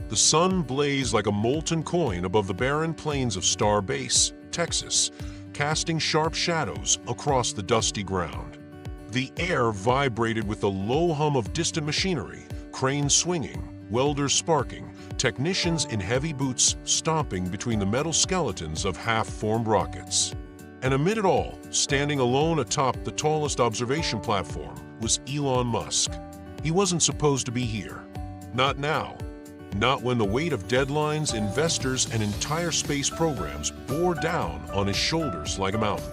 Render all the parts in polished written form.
The sun blazed like a molten coin above the barren plains of Star Base, Texas, casting sharp shadows across the dusty ground. The air vibrated with the low hum of distant machinery, cranes swinging, welders sparking, technicians in heavy boots stomping between the metal skeletons of half-formed rockets. And amid it all, standing alone atop the tallest observation platform, was Elon Musk. He wasn't supposed to be here. Not now. Not when the weight of deadlines, investors, and entire space programs bore down on his shoulders like a mountain.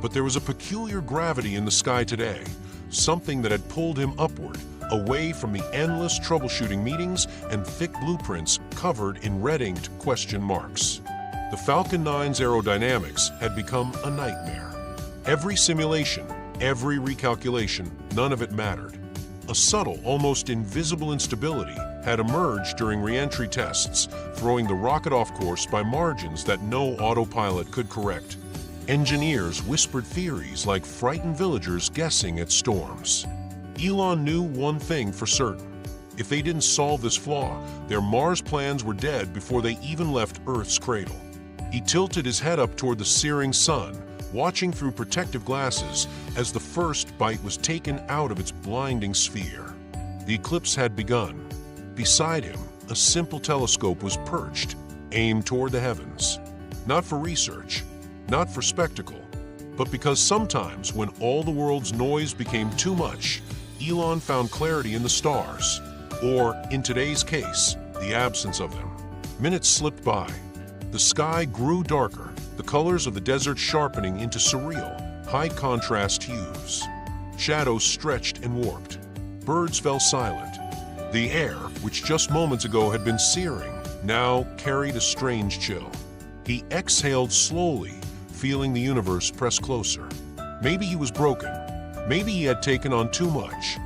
But there was a peculiar gravity in the sky today, something that had pulled him upward, away from the endless troubleshooting meetings and thick blueprints covered in red-inked question marks. The Falcon 9's aerodynamics had become a nightmare. Every simulation, every recalculation, none of it mattered. A subtle, almost invisible instability had emerged during re-entry tests, throwing the rocket off course by margins that no autopilot could correct. Engineers whispered theories like frightened villagers guessing at storms. Elon knew one thing for certain. If they didn't solve this flaw, their Mars plans were dead before they even left Earth's cradle. He tilted his head up toward the searing sun, watching through protective glasses as the first bite was taken out of its blinding sphere. The eclipse had begun. Beside him, a simple telescope was perched, aimed toward the heavens. Not for research, not for spectacle, but because sometimes when all the world's noise became too much, Elon found clarity in the stars, or, in today's case, the absence of them. Minutes slipped by. The sky grew darker, the colors of the desert sharpening into surreal, high-contrast hues. Shadows stretched and warped. Birds fell silent. The air, which just moments ago had been searing, now carried a strange chill. He exhaled slowly, feeling the universe press closer. Maybe he was broken. Maybe he had taken on too much.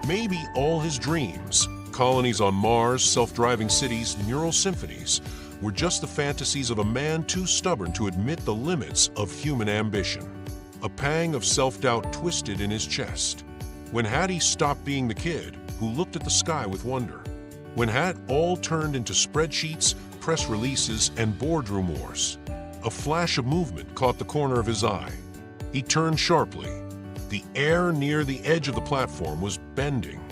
Maybe all his dreams, colonies on Mars, self-driving cities, neural symphonies, were just the fantasies of a man too stubborn to admit the limits of human ambition. A pang of self-doubt twisted in his chest. When had he stopped being the kid who looked at the sky with wonder? When had all turned into spreadsheets, press releases, and boardroom wars? A flash of movement caught the corner of his eye. He turned sharply. The air near the edge of the platform was bending.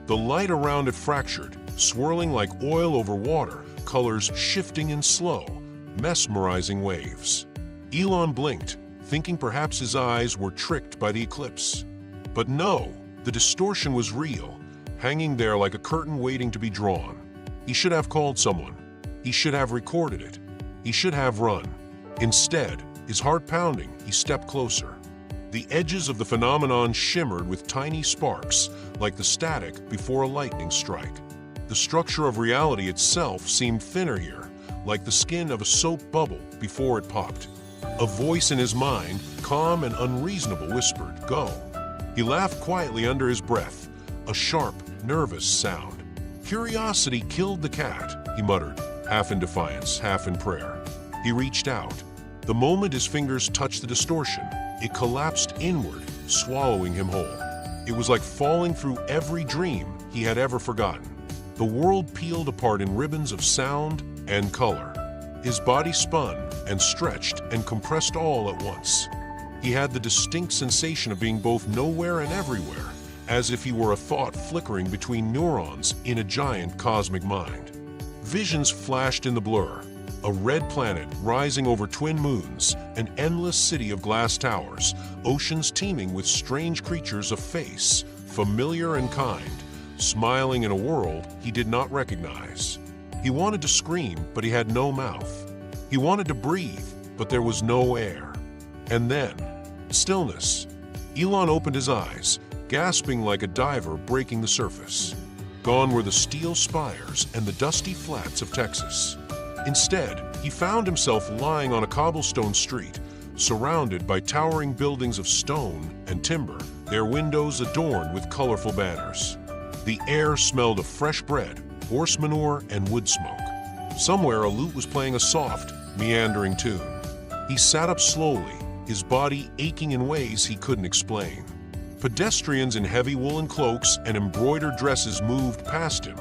The light around it fractured, swirling like oil over water, colors shifting in slow, mesmerizing waves. Elon blinked, thinking perhaps his eyes were tricked by the eclipse. But no, the distortion was real, hanging there like a curtain waiting to be drawn. He should have called someone. He should have recorded it. He should have run. Instead, his heart pounding, he stepped closer. The edges of the phenomenon shimmered with tiny sparks, like the static before a lightning strike. The structure of reality itself seemed thinner here, like the skin of a soap bubble before it popped. A voice in his mind, calm and unreasonable, whispered, "Go." He laughed quietly under his breath, a sharp, nervous sound. "Curiosity killed the cat," he muttered, half in defiance, half in prayer. He reached out. The moment his fingers touched the distortion, it collapsed inward, swallowing him whole. It was like falling through every dream he had ever forgotten. The world peeled apart in ribbons of sound and color. His body spun and stretched and compressed all at once. He had the distinct sensation of being both nowhere and everywhere, as if he were a thought flickering between neurons in a giant cosmic mind. Visions flashed in the blur. A red planet rising over twin moons, an endless city of glass towers, oceans teeming with strange creatures of face, familiar and kind, smiling in a world he did not recognize. He wanted to scream, but he had no mouth. He wanted to breathe, but there was no air. And then, stillness. Elon opened his eyes, gasping like a diver breaking the surface. Gone were the steel spires and the dusty flats of Texas. Instead, he found himself lying on a cobblestone street, surrounded by towering buildings of stone and timber, their windows adorned with colorful banners. The air smelled of fresh bread, horse manure, and wood smoke. Somewhere a lute was playing a soft, meandering tune. He sat up slowly, his body aching in ways he couldn't explain. Pedestrians in heavy woolen cloaks and embroidered dresses moved past him,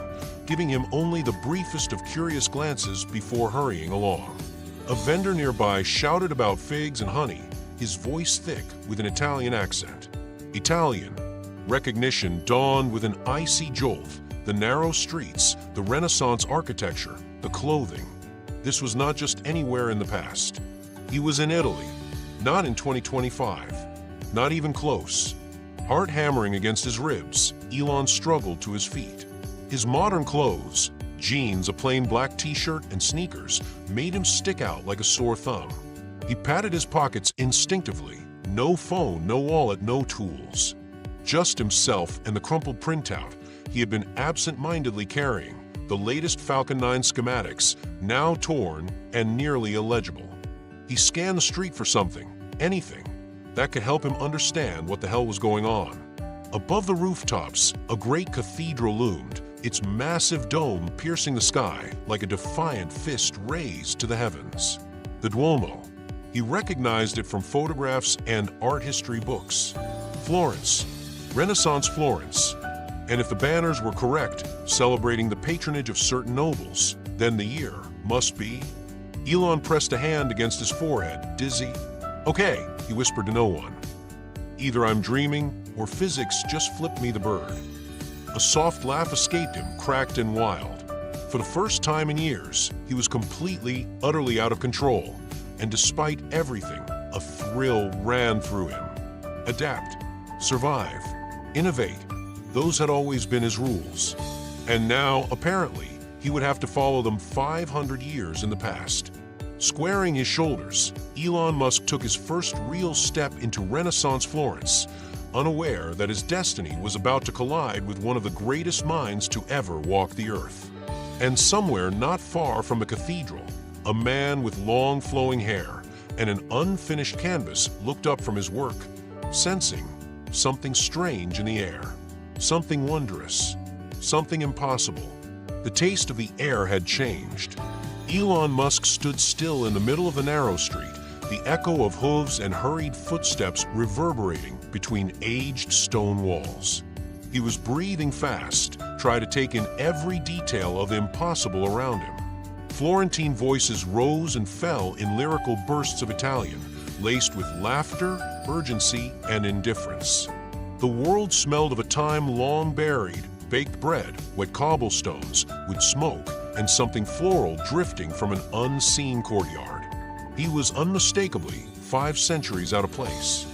giving him only the briefest of curious glances before hurrying along. A vendor nearby shouted about figs and honey, his voice thick with an Italian accent. Italian. Recognition dawned with an icy jolt. The narrow streets, the Renaissance architecture, the clothing. This was not just anywhere in the past. He was in Italy, not in 2025, not even close. Heart hammering against his ribs, Elon struggled to his feet. His modern clothes, jeans, a plain black t-shirt, and sneakers, made him stick out like a sore thumb. He patted his pockets instinctively. No phone, no wallet, no tools. Just himself and the crumpled printout he had been absent-mindedly carrying, the latest Falcon 9 schematics, now torn and nearly illegible. He scanned the street for something, anything, that could help him understand what the hell was going on. Above the rooftops, a great cathedral loomed, its massive dome piercing the sky like a defiant fist raised to the heavens. The Duomo. He recognized it from photographs and art history books. Florence. Renaissance Florence. And if the banners were correct, celebrating the patronage of certain nobles, then the year must be... Elon pressed a hand against his forehead, dizzy. "Okay," he whispered to no one. "Either I'm dreaming, or physics just flipped me the bird." A soft laugh escaped him, cracked and wild. For the first time in years, he was completely, utterly out of control. And despite everything, a thrill ran through him. Adapt, survive, innovate. Those had always been his rules. And now, apparently, he would have to follow them 500 years in the past. Squaring his shoulders, Elon Musk took his first real step into Renaissance Florence, unaware that his destiny was about to collide with one of the greatest minds to ever walk the earth. And somewhere not far from the cathedral, a man with long flowing hair and an unfinished canvas looked up from his work, sensing something strange in the air. Something wondrous, something impossible. The taste of the air had changed. Elon Musk stood still in the middle of the narrow street, the echo of hooves and hurried footsteps reverberating between aged stone walls. He was breathing fast, trying to take in every detail of the impossible around him. Florentine voices rose and fell in lyrical bursts of Italian, laced with laughter, urgency, and indifference. The world smelled of a time long buried, baked bread, wet cobblestones, with smoke, and something floral drifting from an unseen courtyard. He was unmistakably 5 centuries out of place.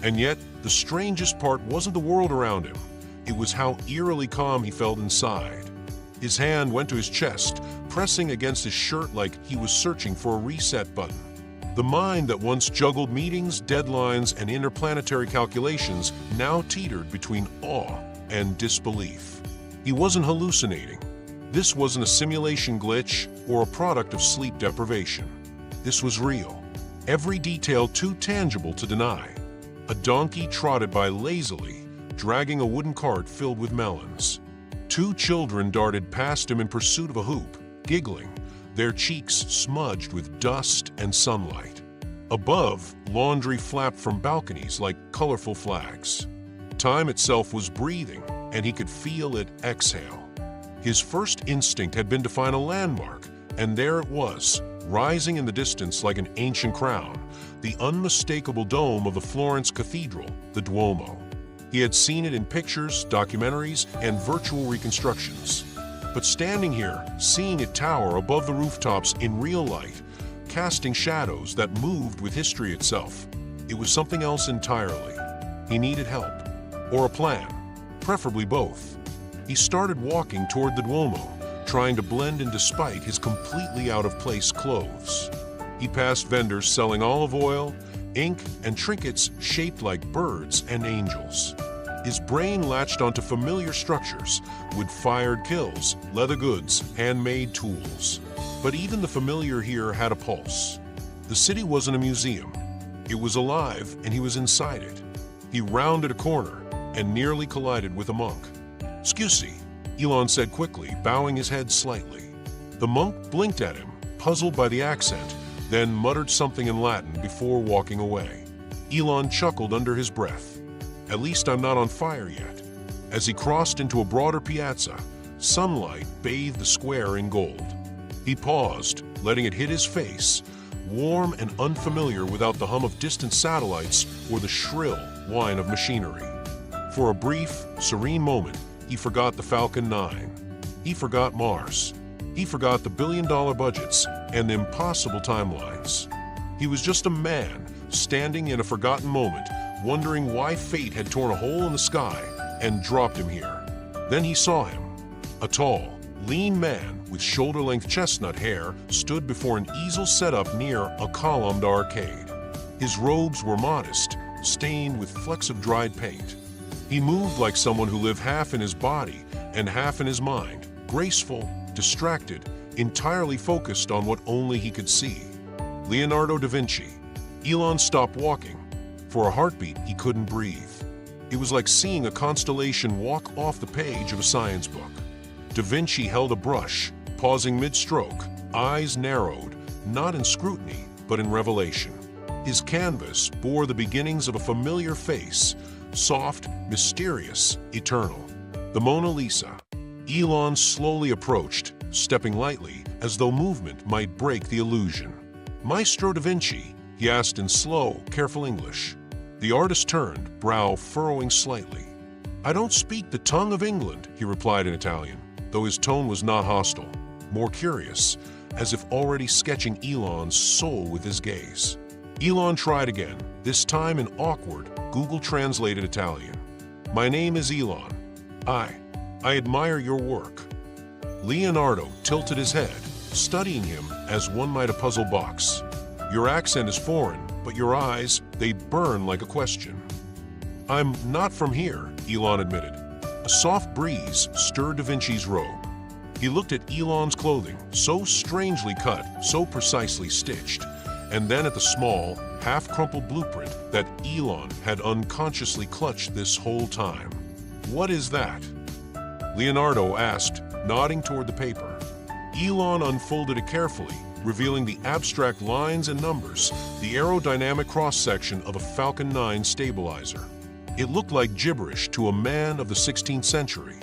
And yet, the strangest part wasn't the world around him. It was how eerily calm he felt inside. His hand went to his chest, pressing against his shirt like he was searching for a reset button. The mind that once juggled meetings, deadlines, and interplanetary calculations now teetered between awe and disbelief. He wasn't hallucinating. This wasn't a simulation glitch or a product of sleep deprivation. This was real, every detail too tangible to deny. A donkey trotted by lazily, dragging a wooden cart filled with melons. 2 children darted past him in pursuit of a hoop, giggling, their cheeks smudged with dust and sunlight. Above, laundry flapped from balconies like colorful flags. Time itself was breathing, and he could feel it exhale. His first instinct had been to find a landmark, and there it was, rising in the distance like an ancient crown, the unmistakable dome of the Florence Cathedral, the Duomo. He had seen it in pictures, documentaries, and virtual reconstructions. But standing here, seeing it tower above the rooftops in real light, casting shadows that moved with history itself, it was something else entirely. He needed help, or a plan, preferably both. He started walking toward the Duomo, trying to blend in despite his completely out-of-place clothes. He passed vendors selling olive oil, ink, and trinkets shaped like birds and angels. His brain latched onto familiar structures, wood-fired kilns, leather goods, handmade tools. But even the familiar here had a pulse. The city wasn't a museum. It was alive, and he was inside it. He rounded a corner and nearly collided with a monk. "Scusi," Elon said quickly, bowing his head slightly. The monk blinked at him, puzzled by the accent, then muttered something in Latin before walking away. Elon chuckled under his breath. At least I'm not on fire yet. As he crossed into a broader piazza, sunlight bathed the square in gold. He paused, letting it hit his face, warm and unfamiliar without the hum of distant satellites or the shrill whine of machinery. For a brief, serene moment, he forgot the Falcon 9. He forgot Mars. He forgot the billion-dollar budgets and the impossible timelines. He was just a man standing in a forgotten moment, wondering why fate had torn a hole in the sky and dropped him here. Then he saw him. A tall, lean man with shoulder-length chestnut hair stood before an easel set up near a columned arcade. His robes were modest, stained with flecks of dried paint. He moved like someone who lived half in his body and half in his mind, graceful, distracted, entirely focused on what only he could see. Leonardo da Vinci. Elon stopped walking. For a heartbeat, he couldn't breathe. It was like seeing a constellation walk off the page of a science book. Da Vinci held a brush, pausing mid-stroke, eyes narrowed, not in scrutiny, but in revelation. His canvas bore the beginnings of a familiar face, soft, mysterious, eternal. The Mona Lisa. Elon slowly approached, stepping lightly, as though movement might break the illusion. "Maestro da Vinci?" he asked in slow, careful English. The artist turned, brow furrowing slightly. "I don't speak the tongue of England," he replied in Italian, though his tone was not hostile, more curious, as if already sketching Elon's soul with his gaze. Elon tried again, this time in awkward, Google-translated Italian. "My name is Elon. I admire your work." Leonardo tilted his head, studying him as one might a puzzle box. "Your accent is foreign, but your eyes, they burn like a question." "I'm not from here," Elon admitted. A soft breeze stirred Da Vinci's robe. He looked at Elon's clothing, so strangely cut, so precisely stitched, and then at the small, half-crumpled blueprint that Elon had unconsciously clutched this whole time. "What is that?" Leonardo asked, nodding toward the paper. Elon unfolded it carefully, revealing the abstract lines and numbers, the aerodynamic cross-section of a Falcon 9 stabilizer. It looked like gibberish to a man of the 16th century.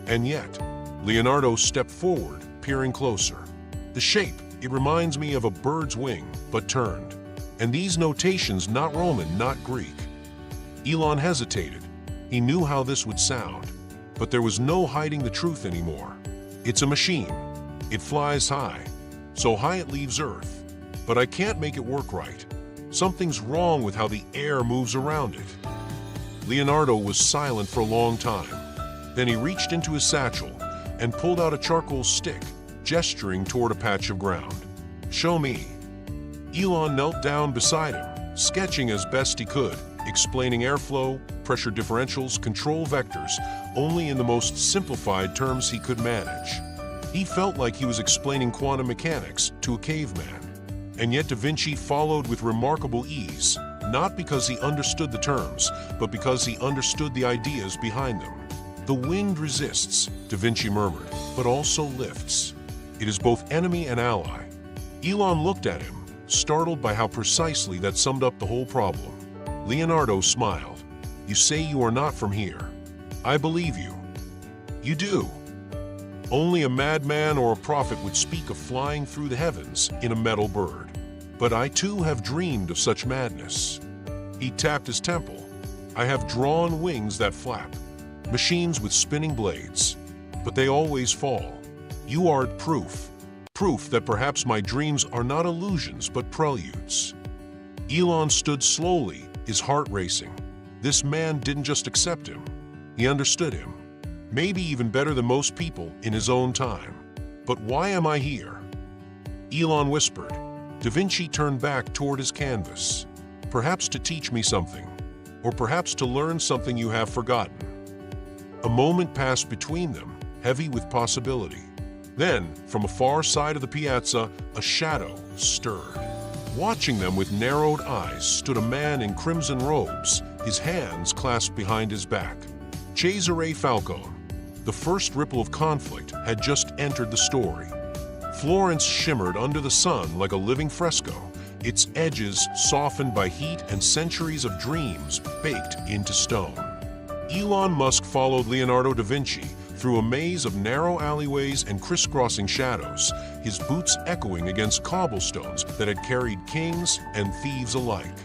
And yet, Leonardo stepped forward, peering closer. "The shape, it reminds me of a bird's wing, but turned. And these notations, not Roman, not Greek." Elon hesitated. He knew how this would sound. But there was no hiding the truth anymore. "It's a machine. It flies high. So high it leaves Earth. But I can't make it work right. Something's wrong with how the air moves around it." Leonardo was silent for a long time. Then he reached into his satchel and pulled out a charcoal stick, gesturing toward a patch of ground. "Show me." Elon knelt down beside him, sketching as best he could, explaining airflow, pressure differentials, control vectors, only in the most simplified terms he could manage. He felt like he was explaining quantum mechanics to a caveman. And yet Da Vinci followed with remarkable ease, not because he understood the terms, but because he understood the ideas behind them. "The wind resists," Da Vinci murmured, "but also lifts. It is both enemy and ally." Elon looked at him, startled by how precisely that summed up the whole problem. Leonardo smiled. "You say you are not from here. I believe you. You do. Only a madman or a prophet would speak of flying through the heavens in a metal bird. But I too have dreamed of such madness." He tapped his temple. "I have drawn wings that flap, machines with spinning blades, but they always fall. You are proof that perhaps my dreams are not illusions but preludes." Elon stood slowly, his heart racing. This man didn't just accept him. He understood him. Maybe even better than most people in his own time. "But why am I here?" Elon whispered. Da Vinci turned back toward his canvas. "Perhaps to teach me something, or perhaps to learn something you have forgotten." A moment passed between them, heavy with possibility. Then, from a far side of the piazza, a shadow stirred. Watching them with narrowed eyes stood a man in crimson robes, his hands clasped behind his back. Cesare Falcone. The first ripple of conflict had just entered the story. Florence shimmered under the sun like a living fresco, its edges softened by heat and centuries of dreams baked into stone. Elon Musk followed Leonardo da Vinci through a maze of narrow alleyways and crisscrossing shadows, his boots echoing against cobblestones that had carried kings and thieves alike.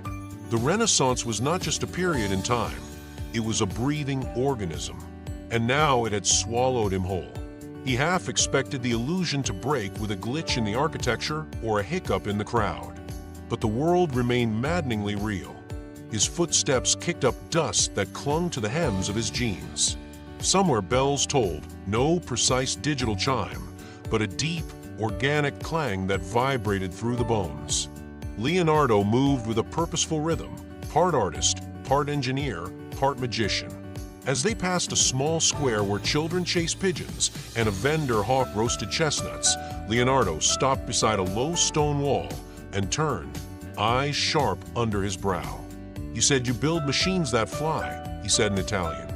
The Renaissance was not just a period in time, it was a breathing organism, and now it had swallowed him whole. He half expected the illusion to break with a glitch in the architecture or a hiccup in the crowd. But the world remained maddeningly real. His footsteps kicked up dust that clung to the hems of his jeans. Somewhere bells tolled, no precise digital chime, but a deep, organic clang that vibrated through the bones. Leonardo moved with a purposeful rhythm, part artist, part engineer, part magician. As they passed a small square where children chased pigeons and a vendor hawked roasted chestnuts, Leonardo stopped beside a low stone wall and turned, eyes sharp under his brow. "You said you build machines that fly," he said in Italian.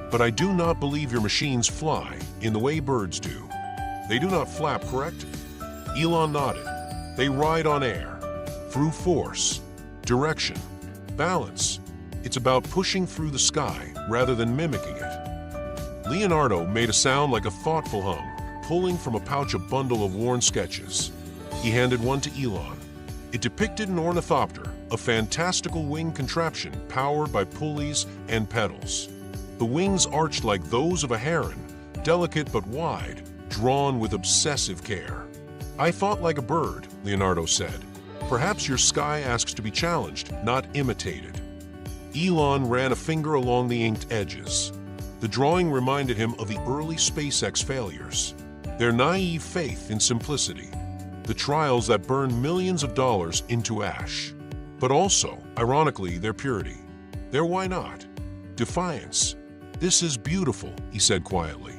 "But I do not believe your machines fly in the way birds do. They do not flap, correct?" Elon nodded. "They ride on air, through force, direction, balance. It's about pushing through the sky rather than mimicking it." Leonardo made a sound like a thoughtful hum, pulling from a pouch a bundle of worn sketches. He handed one to Elon. It depicted an ornithopter, a fantastical wing contraption powered by pulleys and pedals. The wings arched like those of a heron, delicate but wide, drawn with obsessive care. "I thought like a bird," Leonardo said. "Perhaps your sky asks to be challenged, not imitated." Elon ran a finger along the inked edges. The drawing reminded him of the early SpaceX failures, their naive faith in simplicity, the trials that burned millions of dollars into ash. But also, ironically, their purity, their why not, defiance. "This is beautiful," he said quietly.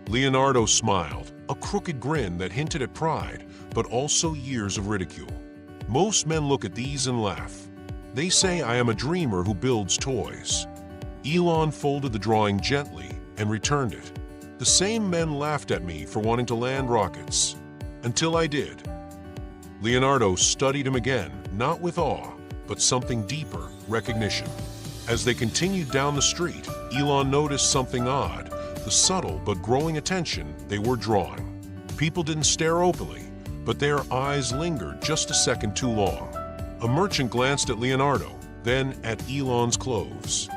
Leonardo smiled, a crooked grin that hinted at pride, but also years of ridicule. "Most men look at these and laugh. They say I am a dreamer who builds toys." Elon folded the drawing gently and returned it. "The same men laughed at me for wanting to land rockets. Until I did." Leonardo studied him again, not with awe, but something deeper, recognition. As they continued down the street, Elon noticed something odd, the subtle but growing attention they were drawing. People didn't stare openly, but their eyes lingered just a second too long. A merchant glanced at Leonardo, then at Elon's clothes.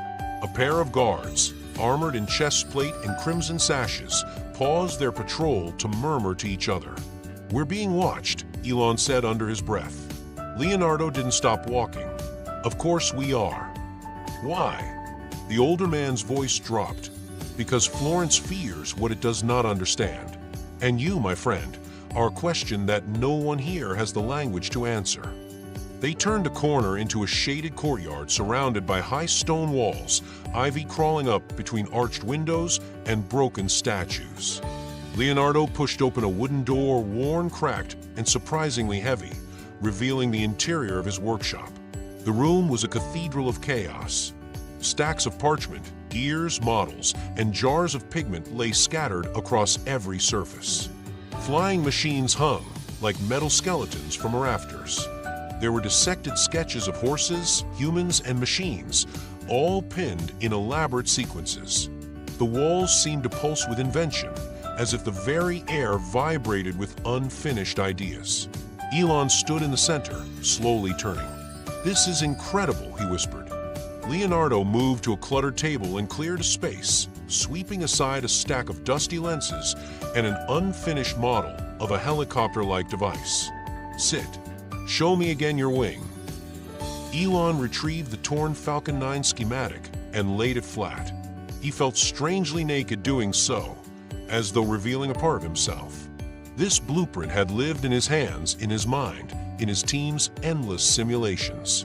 A pair of guards, armored in chest plate and crimson sashes, paused their patrol to murmur to each other. "We're being watched," Elon said under his breath. Leonardo didn't stop walking. "Of course we are." "Why?" The older man's voice dropped. "Because Florence fears what it does not understand. And you, my friend, are a question that no one here has the language to answer." They turned a corner into a shaded courtyard surrounded by high stone walls, ivy crawling up between arched windows and broken statues. Leonardo pushed open a wooden door, worn, cracked, and surprisingly heavy, revealing the interior of his workshop. The room was a cathedral of chaos. Stacks of parchment, gears, models, and jars of pigment lay scattered across every surface. Flying machines hung like metal skeletons from rafters. There were dissected sketches of horses, humans, and machines, all pinned in elaborate sequences. The walls seemed to pulse with invention, as if the very air vibrated with unfinished ideas. Elon stood in the center, slowly turning. "This is incredible," he whispered. Leonardo moved to a cluttered table and cleared a space, sweeping aside a stack of dusty lenses and an unfinished model of a helicopter-like device. "Sit. Show me again your wing." Elon retrieved the torn Falcon 9 schematic and laid it flat. He felt strangely naked doing so, as though revealing a part of himself. This blueprint had lived in his hands, in his mind, in his team's endless simulations.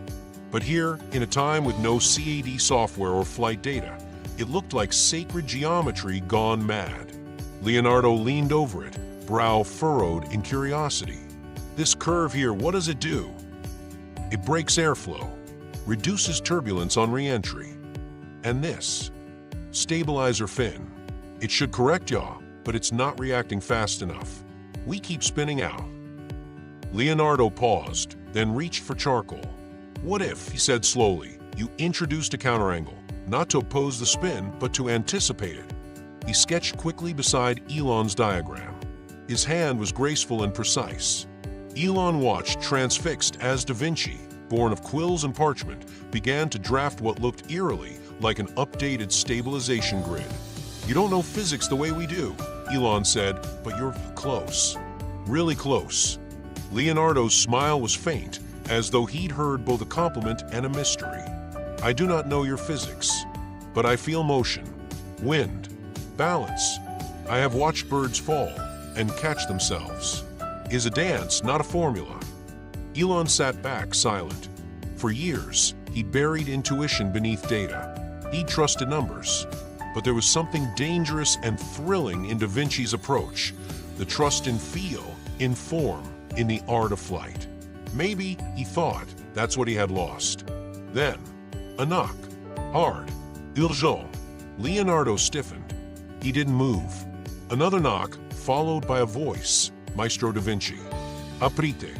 But here, in a time with no CAD software or flight data, it looked like sacred geometry gone mad. Leonardo leaned over it, brow furrowed in curiosity. "This curve here, what does it do?" "It breaks airflow, reduces turbulence on re-entry. And this, stabilizer fin. It should correct yaw, but it's not reacting fast enough. We keep spinning out." Leonardo paused, then reached for charcoal. "What if," he said slowly, "you introduced a counterangle, not to oppose the spin, but to anticipate it. He sketched quickly beside Elon's diagram. His hand was graceful and precise. Elon watched, transfixed, as Da Vinci, born of quills and parchment, began to draft what looked eerily like an updated stabilization grid. "You don't know physics the way we do," Elon said, "but you're close. Really close." Leonardo's smile was faint, as though he'd heard both a compliment and a mystery. "I do not know your physics, but I feel motion, wind, balance. I have watched birds fall and catch themselves. Is a dance, not a formula." Elon sat back, silent. For years, he'd buried intuition beneath data. He'd trusted numbers. But there was something dangerous and thrilling in Da Vinci's approach. The trust in feel, in form, in the art of flight. Maybe, he thought, that's what he had lost. Then, a knock. Hard. Urgent. Leonardo stiffened. He didn't move. Another knock, followed by a voice. Maestro Da Vinci. "Aprite."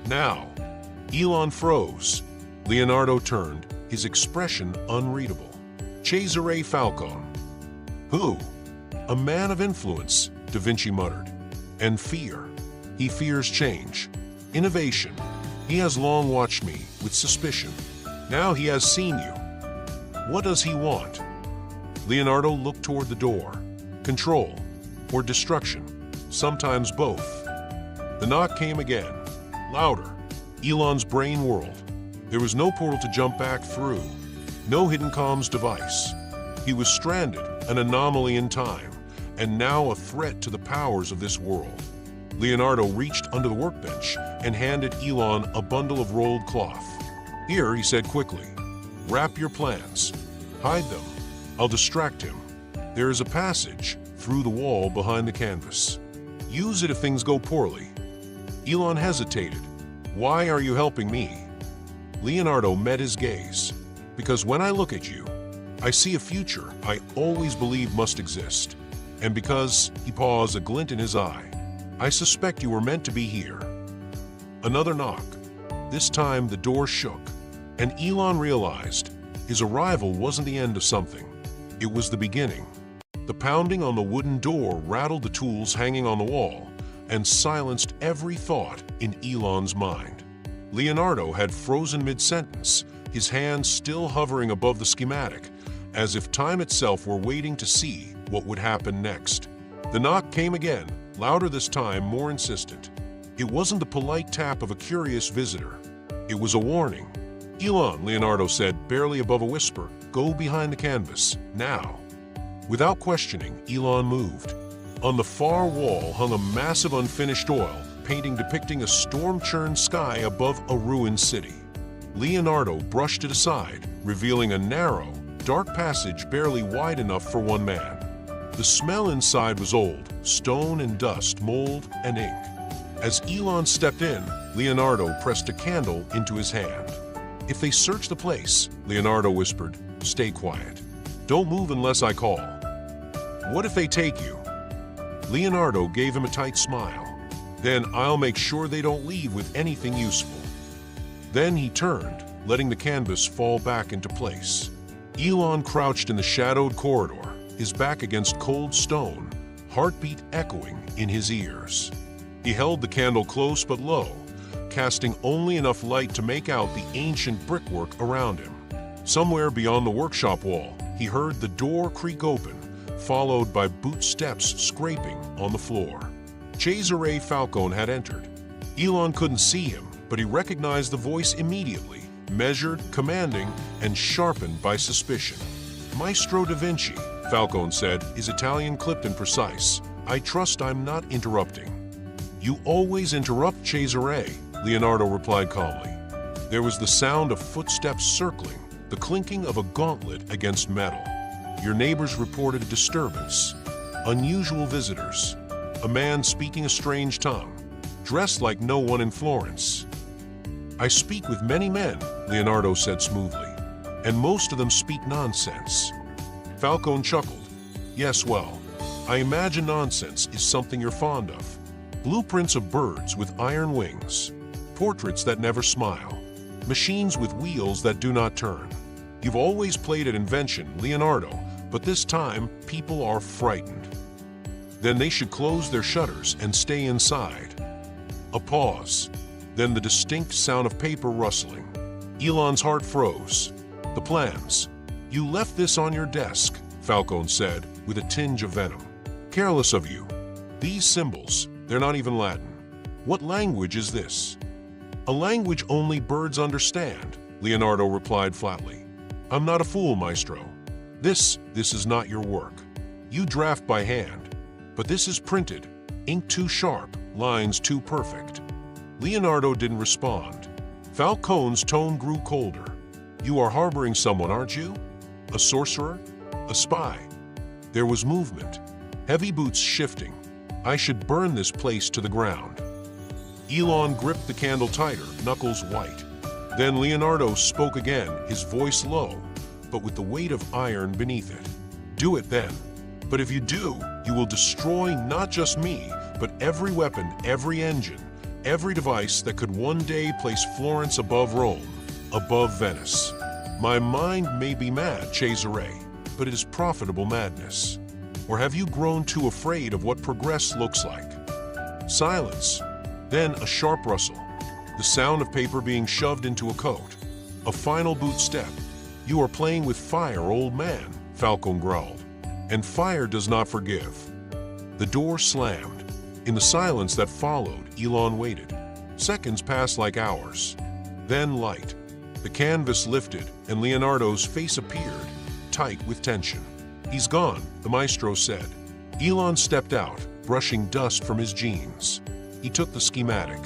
"Now." Elon froze. Leonardo turned, his expression unreadable. "Cesare Falcone." "Who?" "A man of influence," Da Vinci muttered. "And fear. He fears change. Innovation. He has long watched me with suspicion. Now he has seen you. What does he want?" Leonardo looked toward the door. Control or destruction, sometimes both. The knock came again, louder. Elon's brain whirled. There was no portal to jump back through, no hidden comms device. He was stranded, an anomaly in time, and now a threat to the powers of this world. Leonardo reached under the workbench and handed Elon a bundle of rolled cloth. "Here," he said quickly, "wrap your plans. Hide them. I'll distract him. There is a passage through the wall behind the canvas. Use it if things go poorly." Elon hesitated. "Why are you helping me?" Leonardo met his gaze. "Because when I look at you, I see a future I always believed must exist. And because," he paused, a glint in his eye, "I suspect you were meant to be here." Another knock. This time the door shook, and Elon realized his arrival wasn't the end of something. It was the beginning. The pounding on the wooden door rattled the tools hanging on the wall and silenced every thought in Elon's mind. Leonardo had frozen mid-sentence, his hands still hovering above the schematic, as if time itself were waiting to see what would happen next. The knock came again, louder this time, more insistent. It wasn't the polite tap of a curious visitor. It was a warning. "Elon," Leonardo said, barely above a whisper, "go behind the canvas, now." Without questioning, Elon moved. On the far wall hung a massive unfinished oil painting depicting a storm-churned sky above a ruined city. Leonardo brushed it aside, revealing a narrow, dark passage barely wide enough for one man. The smell inside was old, stone and dust, mold and ink. As Elon stepped in, Leonardo pressed a candle into his hand. "If they search the place," Leonardo whispered, "stay quiet. Don't move unless I call." "What if they take you?" Leonardo gave him a tight smile. "Then I'll make sure they don't leave with anything useful." Then he turned, letting the canvas fall back into place. Elon crouched in the shadowed corridor, his back against cold stone, heartbeat echoing in his ears. He held the candle close but low, casting only enough light to make out the ancient brickwork around him. Somewhere beyond the workshop wall, he heard the door creak open, followed by boot steps scraping on the floor. Cesare Falcone had entered. Elon couldn't see him, but he recognized the voice immediately, measured, commanding, and sharpened by suspicion. "Maestro Da Vinci," Falcone said, his Italian clipped and precise. "I trust I'm not interrupting." "You always interrupt, Cesare," Leonardo replied calmly. There was the sound of footsteps circling, the clinking of a gauntlet against metal. "Your neighbors reported a disturbance. Unusual visitors. A man speaking a strange tongue, dressed like no one in Florence." "I speak with many men," Leonardo said smoothly, "and most of them speak nonsense." Falcone chuckled. "Yes, well, I imagine nonsense is something you're fond of. Blueprints of birds with iron wings, portraits that never smile, machines with wheels that do not turn. You've always played at invention, Leonardo, but this time people are frightened. Then they should close their shutters and stay inside. A pause. Then the distinct sound of paper rustling. Elon's heart froze. The plans. You left this on your desk, Falcone said, with a tinge of venom. Careless of you. These symbols, they're not even Latin. What language is this? A language only birds understand, Leonardo replied flatly. I'm not a fool, Maestro. This is not your work. You draft by hand. But this is printed. Ink too sharp, lines too perfect. Leonardo didn't respond. Falcone's tone grew colder. You are harboring someone, aren't you? A sorcerer? A spy? There was movement. Heavy boots shifting. I should burn this place to the ground. Elon gripped the candle tighter, knuckles white. Then Leonardo spoke again, his voice low, but with the weight of iron beneath it. Do it then. But if you do, you will destroy not just me, but every weapon, every engine, every device that could one day place Florence above Rome, above Venice. My mind may be mad, Cesare, but it is profitable madness. Or have you grown too afraid of what progress looks like? Silence. Then a sharp rustle. The sound of paper being shoved into a coat. A final boot step. You are playing with fire, old man, Falcone growled. And fire does not forgive. The door slammed. In the silence that followed, Elon waited. Seconds passed like hours. Then light. The canvas lifted, and Leonardo's face appeared, tight with tension. He's gone, the maestro said. Elon stepped out, brushing dust from his jeans. He took the schematic.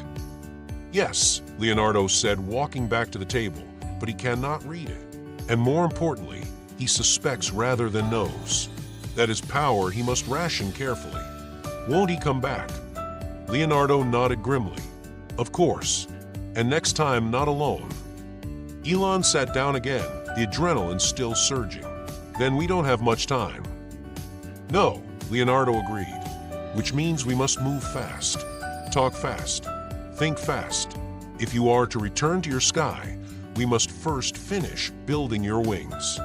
Yes, Leonardo said, walking back to the table, but he cannot read it. And more importantly, he suspects rather than knows. That his power he must ration carefully. Won't he come back? Leonardo nodded grimly. Of course. And next time, not alone. Elon sat down again, the adrenaline still surging. Then we don't have much time. No, Leonardo agreed. Which means we must move fast. Talk fast. Think fast. If you are to return to your sky, we must first finish building your wings.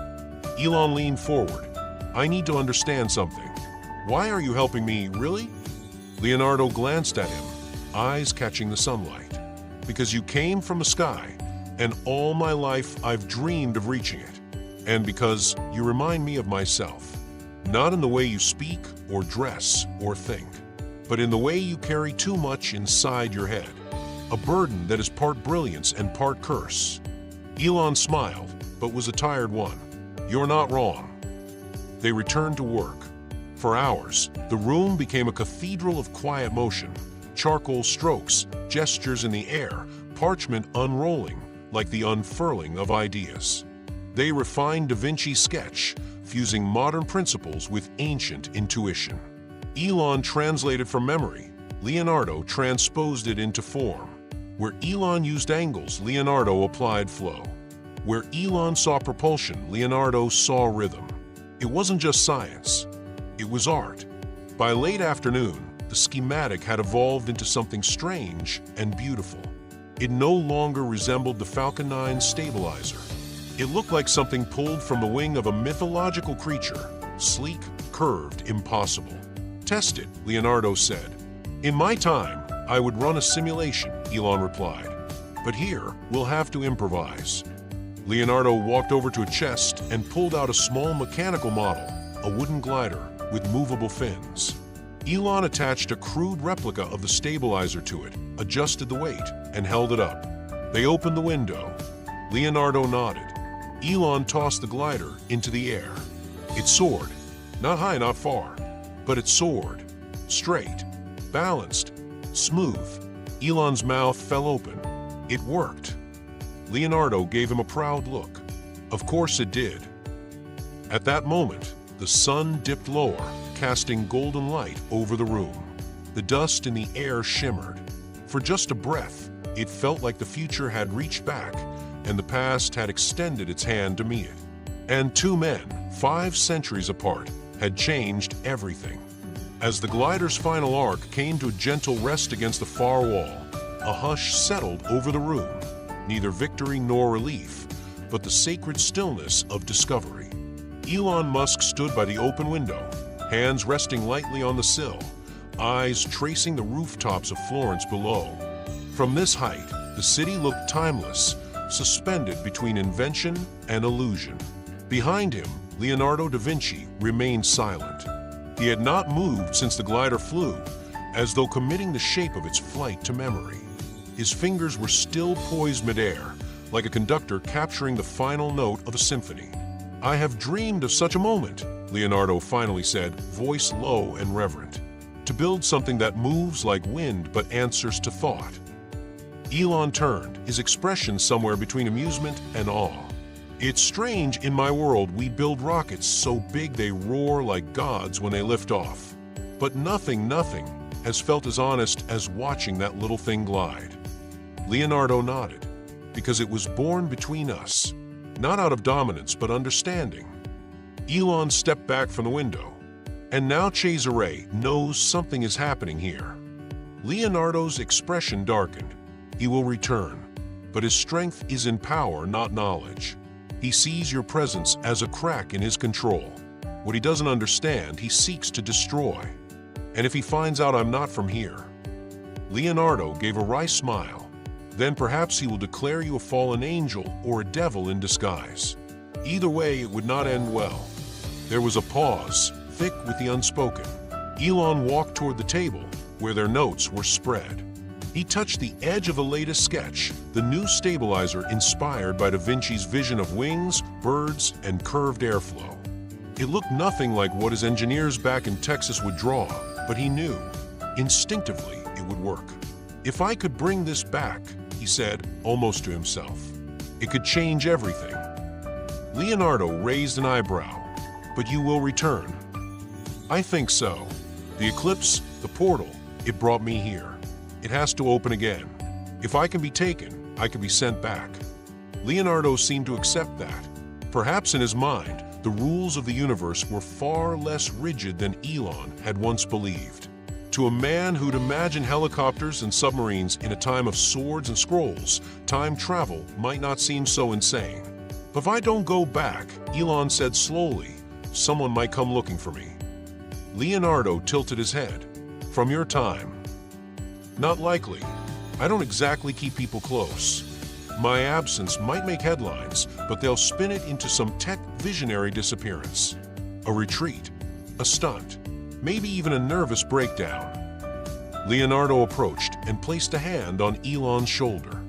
Elon leaned forward. I need to understand something. Why are you helping me, really? Leonardo glanced at him, eyes catching the sunlight. Because you came from the sky, and all my life I've dreamed of reaching it. And because you remind me of myself. Not in the way you speak, or dress, or think, but in the way you carry too much inside your head. A burden that is part brilliance and part curse. Elon smiled, but was a tired one. You're not wrong. They returned to work. For hours, the room became a cathedral of quiet motion, charcoal strokes, gestures in the air, parchment unrolling, like the unfurling of ideas. They refined Da Vinci's sketch, fusing modern principles with ancient intuition. Elon translated from memory, Leonardo transposed it into form. Where Elon used angles, Leonardo applied flow. Where Elon saw propulsion, Leonardo saw rhythm. It wasn't just science, it was art. By late afternoon, the schematic had evolved into something strange and beautiful. It no longer resembled the Falcon 9 stabilizer. It looked like something pulled from the wing of a mythological creature, sleek, curved, impossible. Test it, Leonardo said. In my time, I would run a simulation, Elon replied. But here, we'll have to improvise. Leonardo walked over to a chest and pulled out a small mechanical model, a wooden glider with movable fins. Elon attached a crude replica of the stabilizer to it, adjusted the weight, and held it up. They opened the window. Leonardo nodded. Elon tossed the glider into the air. It soared. Not high, not far, but it soared. Straight, balanced, smooth. Elon's mouth fell open. It worked. Leonardo gave him a proud look. Of course it did. At that moment, the sun dipped lower, casting golden light over the room. The dust in the air shimmered. For just a breath, it felt like the future had reached back, and the past had extended its hand to meet it. And two men, 5 centuries apart, had changed everything. As the glider's final arc came to a gentle rest against the far wall, a hush settled over the room. Neither victory nor relief, but the sacred stillness of discovery. Elon Musk stood by the open window, hands resting lightly on the sill, eyes tracing the rooftops of Florence below. From this height, the city looked timeless, suspended between invention and illusion. Behind him, Leonardo da Vinci remained silent. He had not moved since the glider flew, as though committing the shape of its flight to memory. His fingers were still poised midair, like a conductor capturing the final note of a symphony. "I have dreamed of such a moment," Leonardo finally said, voice low and reverent. "To build something that moves like wind but answers to thought." Elon turned, his expression somewhere between amusement and awe. "It's strange, in my world we build rockets so big they roar like gods when they lift off. But nothing has felt as honest as watching that little thing glide." Leonardo nodded, because it was born between us, not out of dominance but understanding. Elon stepped back from the window, and now Cesare knows something is happening here. Leonardo's expression darkened. He will return, but his strength is in power, not knowledge. He sees your presence as a crack in his control. What he doesn't understand, he seeks to destroy. And if he finds out I'm not from here. Leonardo gave a wry smile. Then perhaps he will declare you a fallen angel or a devil in disguise. Either way, it would not end well. There was a pause, thick with the unspoken. Elon walked toward the table, where their notes were spread. He touched the edge of the latest sketch, the new stabilizer inspired by Da Vinci's vision of wings, birds, and curved airflow. It looked nothing like what his engineers back in Texas would draw, but he knew, instinctively, it would work. "If I could bring this back," he said, almost to himself, "it could change everything." Leonardo raised an eyebrow. "But you will return?" "I think so. The eclipse, the portal, it brought me here. It has to open again. If I can be taken, I can be sent back." Leonardo seemed to accept that. Perhaps in his mind, the rules of the universe were far less rigid than Elon had once believed. To a man who'd imagined helicopters and submarines in a time of swords and scrolls, time travel might not seem so insane. "But if I don't go back," Elon said slowly, "someone might come looking for me." Leonardo tilted his head. "From your time?" "Not likely. I don't exactly keep people close. My absence might make headlines, but they'll spin it into some tech visionary disappearance. A retreat, a stunt, maybe even a nervous breakdown." Leonardo approached and placed a hand on Elon's shoulder.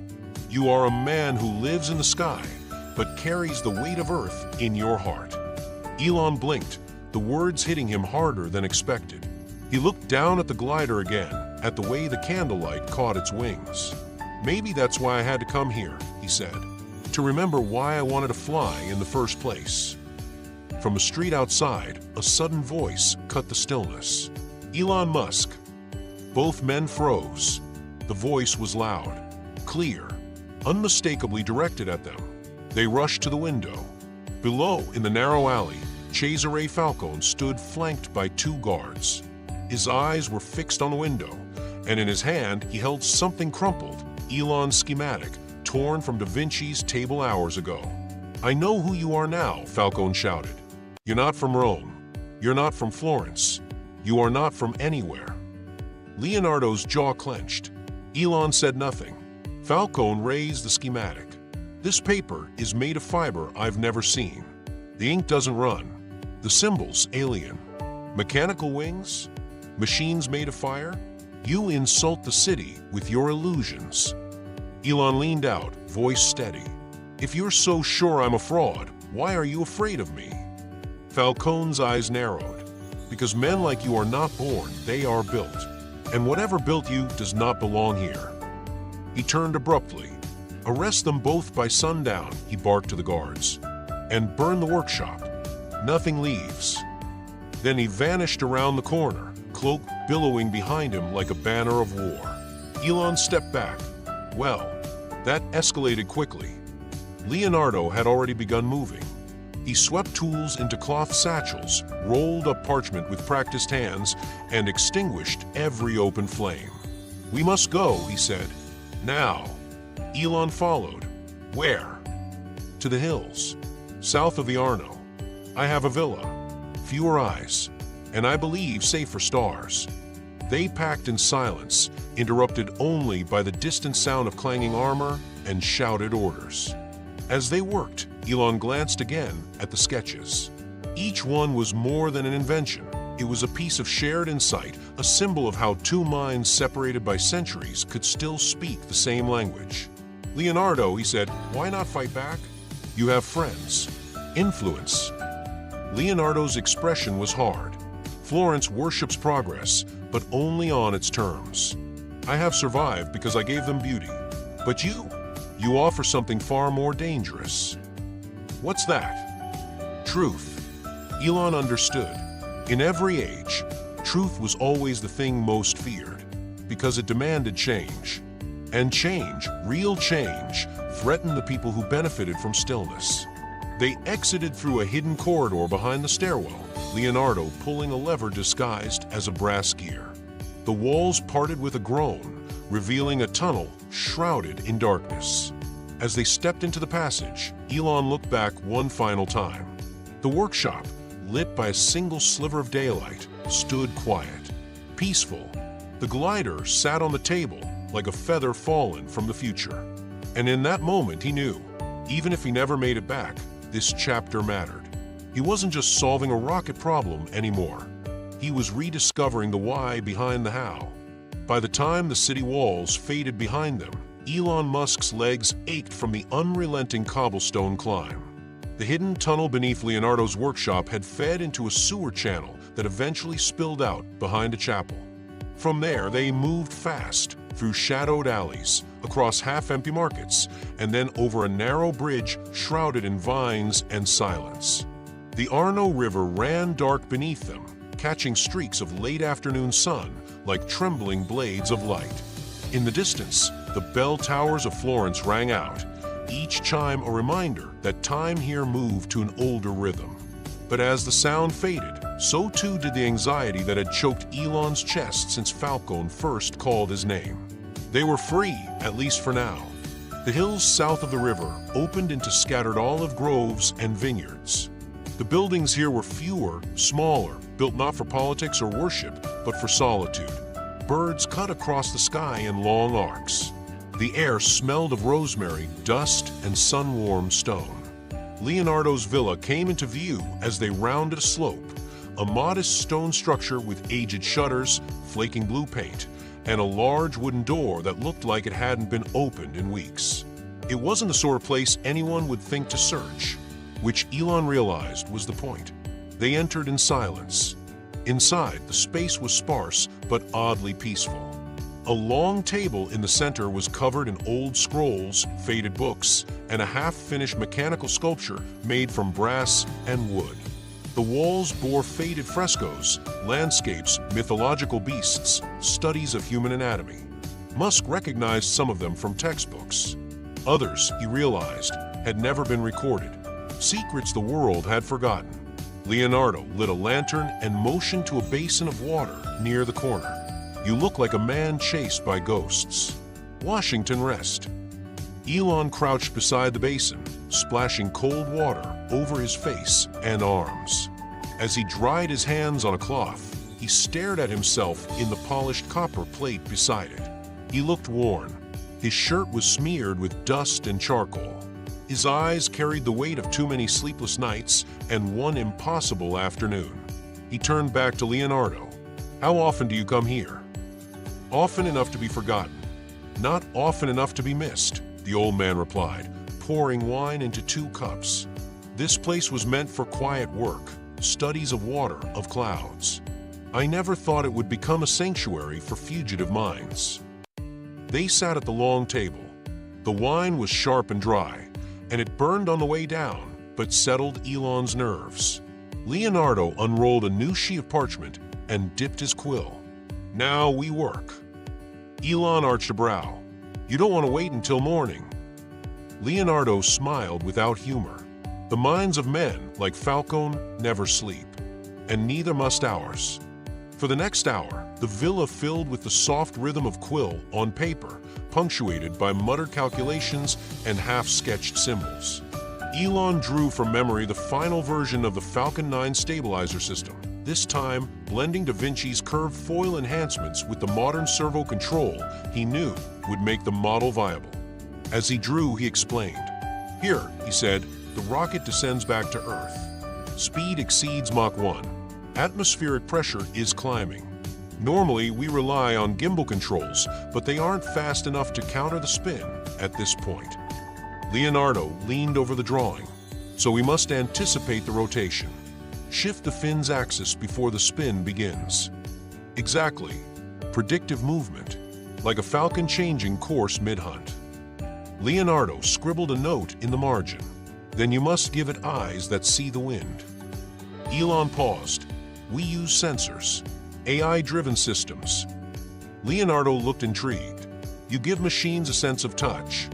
"You are a man who lives in the sky, but carries the weight of Earth in your heart." Elon blinked, the words hitting him harder than expected. He looked down at the glider again, at the way the candlelight caught its wings. "Maybe that's why I had to come here," he said, "to remember why I wanted to fly in the first place." From a street outside, a sudden voice cut the stillness. "Elon Musk." Both men froze. The voice was loud, clear, unmistakably directed at them. They rushed to the window. Below, in the narrow alley, Cesare Falcone stood flanked by two guards. His eyes were fixed on the window, and in his hand he held something crumpled, Elon's schematic, torn from Da Vinci's table hours ago. "I know who you are now," Falcone shouted. "You're not from Rome. You're not from Florence. You are not from anywhere." Leonardo's jaw clenched. Elon said nothing. Falcone raised the schematic. "This paper is made of fiber I've never seen. The ink doesn't run. The symbols alien. Mechanical wings? Machines made of fire? You insult the city with your illusions." Elon leaned out, voice steady. "If you're so sure I'm a fraud, why are you afraid of me?" Falcone's eyes narrowed. "Because men like you are not born, they are built. And whatever built you does not belong here." He turned abruptly. "Arrest them both by sundown," he barked to the guards. "And burn the workshop. Nothing leaves." Then he vanished around the corner, cloak billowing behind him like a banner of war. Elon stepped back. Well, that escalated quickly. Leonardo had already begun moving. He swept tools into cloth satchels, rolled up parchment with practiced hands, and extinguished every open flame. "We must go," he said. "Now." Elon followed. "Where?" To the hills, south of the Arno. I have a villa, fewer eyes, and I believe safer stars. They packed in silence, interrupted only by the distant sound of clanging armor and shouted orders. As they worked, Elon glanced again at the sketches. Each one was more than an invention. It was a piece of shared insight, a symbol of how two minds separated by centuries could still speak the same language. Leonardo, he said, why not fight back? You have friends. Influence. Leonardo's expression was hard. Florence worships progress, but only on its terms. I have survived because I gave them beauty. But you offer something far more dangerous. What's that? Truth. Elon understood. In every age, truth was always the thing most feared, because it demanded change. And change, real change, threatened the people who benefited from stillness. They exited through a hidden corridor behind the stairwell, Leonardo pulling a lever disguised as a brass gear. The walls parted with a groan, revealing a tunnel shrouded in darkness. As they stepped into the passage, Elon looked back one final time. The workshop, lit by a single sliver of daylight, stood quiet, peaceful. The glider sat on the table like a feather fallen from the future. And in that moment he knew, even if he never made it back, this chapter mattered. He wasn't just solving a rocket problem anymore. He was rediscovering the why behind the how. By the time the city walls faded behind them, Elon Musk's legs ached from the unrelenting cobblestone climb. The hidden tunnel beneath Leonardo's workshop had fed into a sewer channel that eventually spilled out behind a chapel. From there, they moved fast, through shadowed alleys, across half-empty markets, and then over a narrow bridge shrouded in vines and silence. The Arno River ran dark beneath them, catching streaks of late-afternoon sun like trembling blades of light. In the distance, the bell towers of Florence rang out, each chime a reminder that time here moved to an older rhythm. But as the sound faded, so too did the anxiety that had choked Elon's chest since Falcone first called his name. They were free, at least for now. The hills south of the river opened into scattered olive groves and vineyards. The buildings here were fewer, smaller, built not for politics or worship, but for solitude. Birds cut across the sky in long arcs. The air smelled of rosemary, dust, and sun-warmed stone. Leonardo's villa came into view as they rounded a slope, a modest stone structure with aged shutters, flaking blue paint, and a large wooden door that looked like it hadn't been opened in weeks. It wasn't the sort of place anyone would think to search, which Elon realized was the point. They entered in silence. Inside, the space was sparse but oddly peaceful. A long table in the center was covered in old scrolls, faded books, and a half-finished mechanical sculpture made from brass and wood. The walls bore faded frescoes, landscapes, mythological beasts, studies of human anatomy. Musk recognized some of them from textbooks. Others, he realized, had never been recorded. Secrets the world had forgotten. Leonardo lit a lantern and motioned to a basin of water near the corner. You look like a man chased by ghosts. Washington rest. Elon crouched beside the basin, splashing cold water over his face and arms. As he dried his hands on a cloth, he stared at himself in the polished copper plate beside it. He looked worn. His shirt was smeared with dust and charcoal. His eyes carried the weight of too many sleepless nights and one impossible afternoon. He turned back to Leonardo. How often do you come here? Often enough to be forgotten. Not often enough to be missed, the old man replied, pouring wine into 2 cups. This place was meant for quiet work, studies of water, of clouds. I never thought it would become a sanctuary for fugitive minds. They sat at the long table. The wine was sharp and dry, and it burned on the way down, but settled Elon's nerves. Leonardo unrolled a new sheet of parchment and dipped his quill. Now we work. Elon arched a brow. You don't want to wait until morning. Leonardo smiled without humor. The minds of men, like Falcone, never sleep, and neither must ours. For the next hour, the villa filled with the soft rhythm of quill on paper, punctuated by muttered calculations and half-sketched symbols. Elon drew from memory the final version of the Falcon 9 stabilizer system, this time blending Da Vinci's curved foil enhancements with the modern servo control he knew would make the model viable. As he drew, he explained. "Here," he said, "the rocket descends back to Earth. Speed exceeds Mach 1. Atmospheric pressure is climbing. Normally, we rely on gimbal controls, but they aren't fast enough to counter the spin at this point." Leonardo leaned over the drawing. "So we must anticipate the rotation. Shift the fin's axis before the spin begins." Exactly. Predictive movement, like a falcon changing course mid-hunt. Leonardo scribbled a note in the margin. "Then you must give it eyes that see the wind." Elon paused. "We use sensors, AI-driven systems." Leonardo looked intrigued. "You give machines a sense of touch."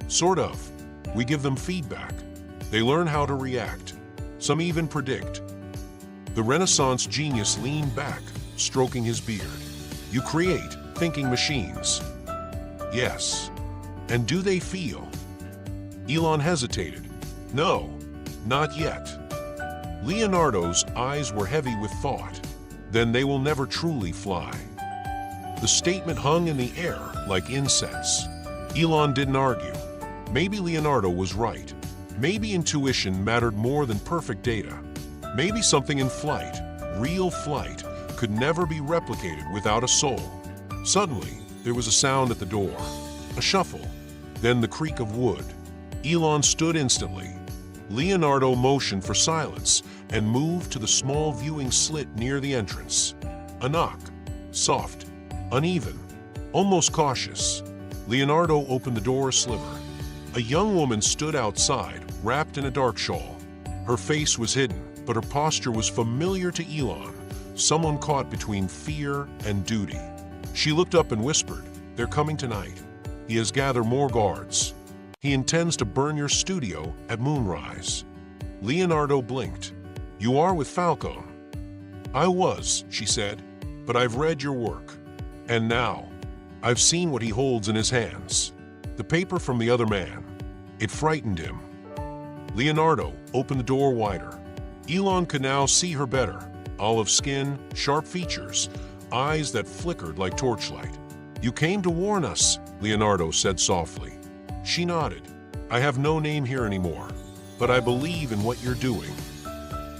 "Sort of. We give them feedback. They learn how to react. Some even predict." The Renaissance genius leaned back, stroking his beard. "You create thinking machines." "Yes. And do they feel?" Elon hesitated. "No, not yet." Leonardo's eyes were heavy with thought. "Then they will never truly fly." The statement hung in the air like incense. Elon didn't argue. Maybe Leonardo was right. Maybe intuition mattered more than perfect data. Maybe something in flight, real flight, could never be replicated without a soul. Suddenly, there was a sound at the door. A shuffle, then the creak of wood. Elon stood instantly. Leonardo motioned for silence and moved to the small viewing slit near the entrance. A knock, soft, uneven, almost cautious. Leonardo opened the door a sliver. A young woman stood outside, wrapped in a dark shawl. Her face was hidden, but her posture was familiar to Elon, someone caught between fear and duty. She looked up and whispered, "They're coming tonight. He has gathered more guards. He intends to burn your studio at moonrise." Leonardo blinked. "You are with Falcone?" "I was," she said, "but I've read your work. And now, I've seen what he holds in his hands. The paper from the other man. It frightened him." Leonardo opened the door wider. Elon could now see her better. Olive skin, sharp features, eyes that flickered like torchlight. "You came to warn us," Leonardo said softly. She nodded. "I have no name here anymore, but I believe in what you're doing."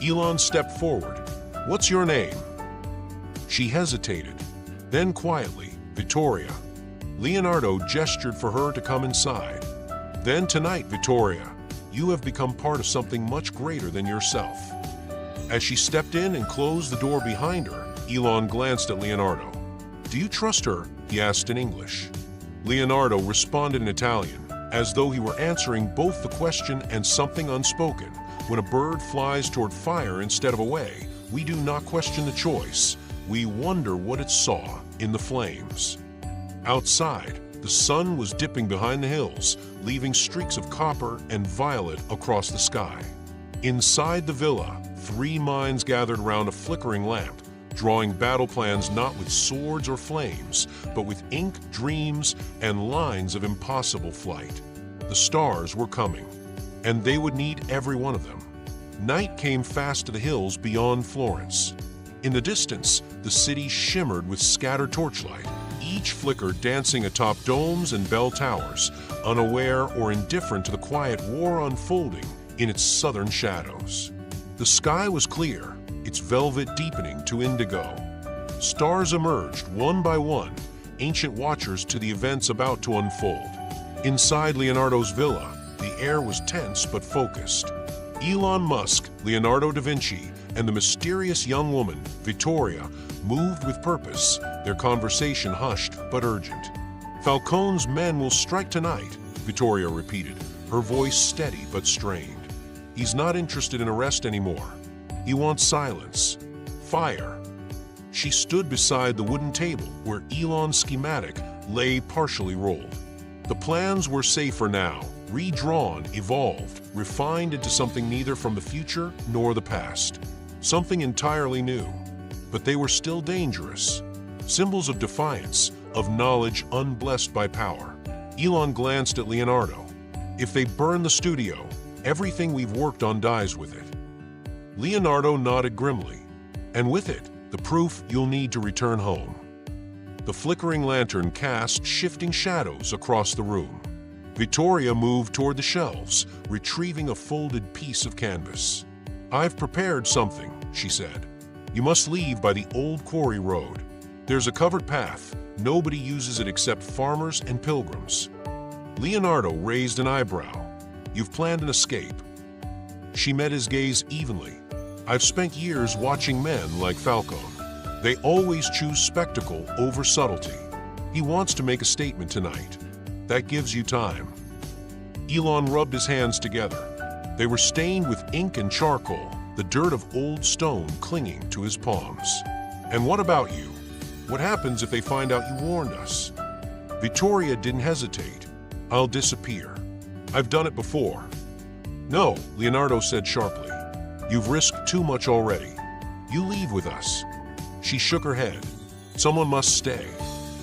Elon stepped forward. "What's your name?" She hesitated. Then quietly, "Vittoria." Leonardo gestured for her to come inside. "Then tonight, Vittoria, you have become part of something much greater than yourself." As she stepped in and closed the door behind her, Elon glanced at Leonardo. "Do you trust her?" he asked in English. Leonardo responded in Italian, as though he were answering both the question and something unspoken. "When a bird flies toward fire instead of away, we do not question the choice. We wonder what it saw in the flames." Outside, the sun was dipping behind the hills, leaving streaks of copper and violet across the sky. Inside the villa, 3 minds gathered around a flickering lamp, drawing battle plans not with swords or flames, but with ink, dreams, and lines of impossible flight. The stars were coming, and they would need every one of them. Night came fast to the hills beyond Florence. In the distance, the city shimmered with scattered torchlight, each flicker dancing atop domes and bell towers, unaware or indifferent to the quiet war unfolding in its southern shadows. The sky was clear, its velvet deepening to indigo. Stars emerged one by one, ancient watchers to the events about to unfold. Inside Leonardo's villa, the air was tense but focused. Elon Musk, Leonardo da Vinci, and the mysterious young woman, Vittoria, moved with purpose, their conversation hushed but urgent. "Falcone's men will strike tonight," Vittoria repeated, her voice steady but strained. "He's not interested in arrest anymore. He wants silence. Fire." She stood beside the wooden table where Elon's schematic lay partially rolled. The plans were safer now, redrawn, evolved, refined into something neither from the future nor the past. Something entirely new. But they were still dangerous. Symbols of defiance, of knowledge unblessed by power. Elon glanced at Leonardo. "If they burn the studio, Everything we've worked on dies with it. Leonardo nodded grimly. And with it, the proof you'll need to return home. The flickering lantern cast shifting shadows across the room. Vittoria moved toward the shelves, retrieving a folded piece of canvas. "I've prepared something," she said. "You must leave by the old quarry road. There's a covered path. Nobody uses it except farmers and pilgrims." Leonardo raised an eyebrow. "You've planned an escape." She met his gaze evenly. "I've spent years watching men like Falcone. They always choose spectacle over subtlety. He wants to make a statement tonight. That gives you time." Elon rubbed his hands together. They were stained with ink and charcoal, the dirt of old stone clinging to his palms. "And what about you? What happens if they find out you warned us?" Vittoria didn't hesitate. "I'll disappear. I've done it before." "No," Leonardo said sharply. "You've risked too much already. You leave with us." She shook her head. "Someone must stay.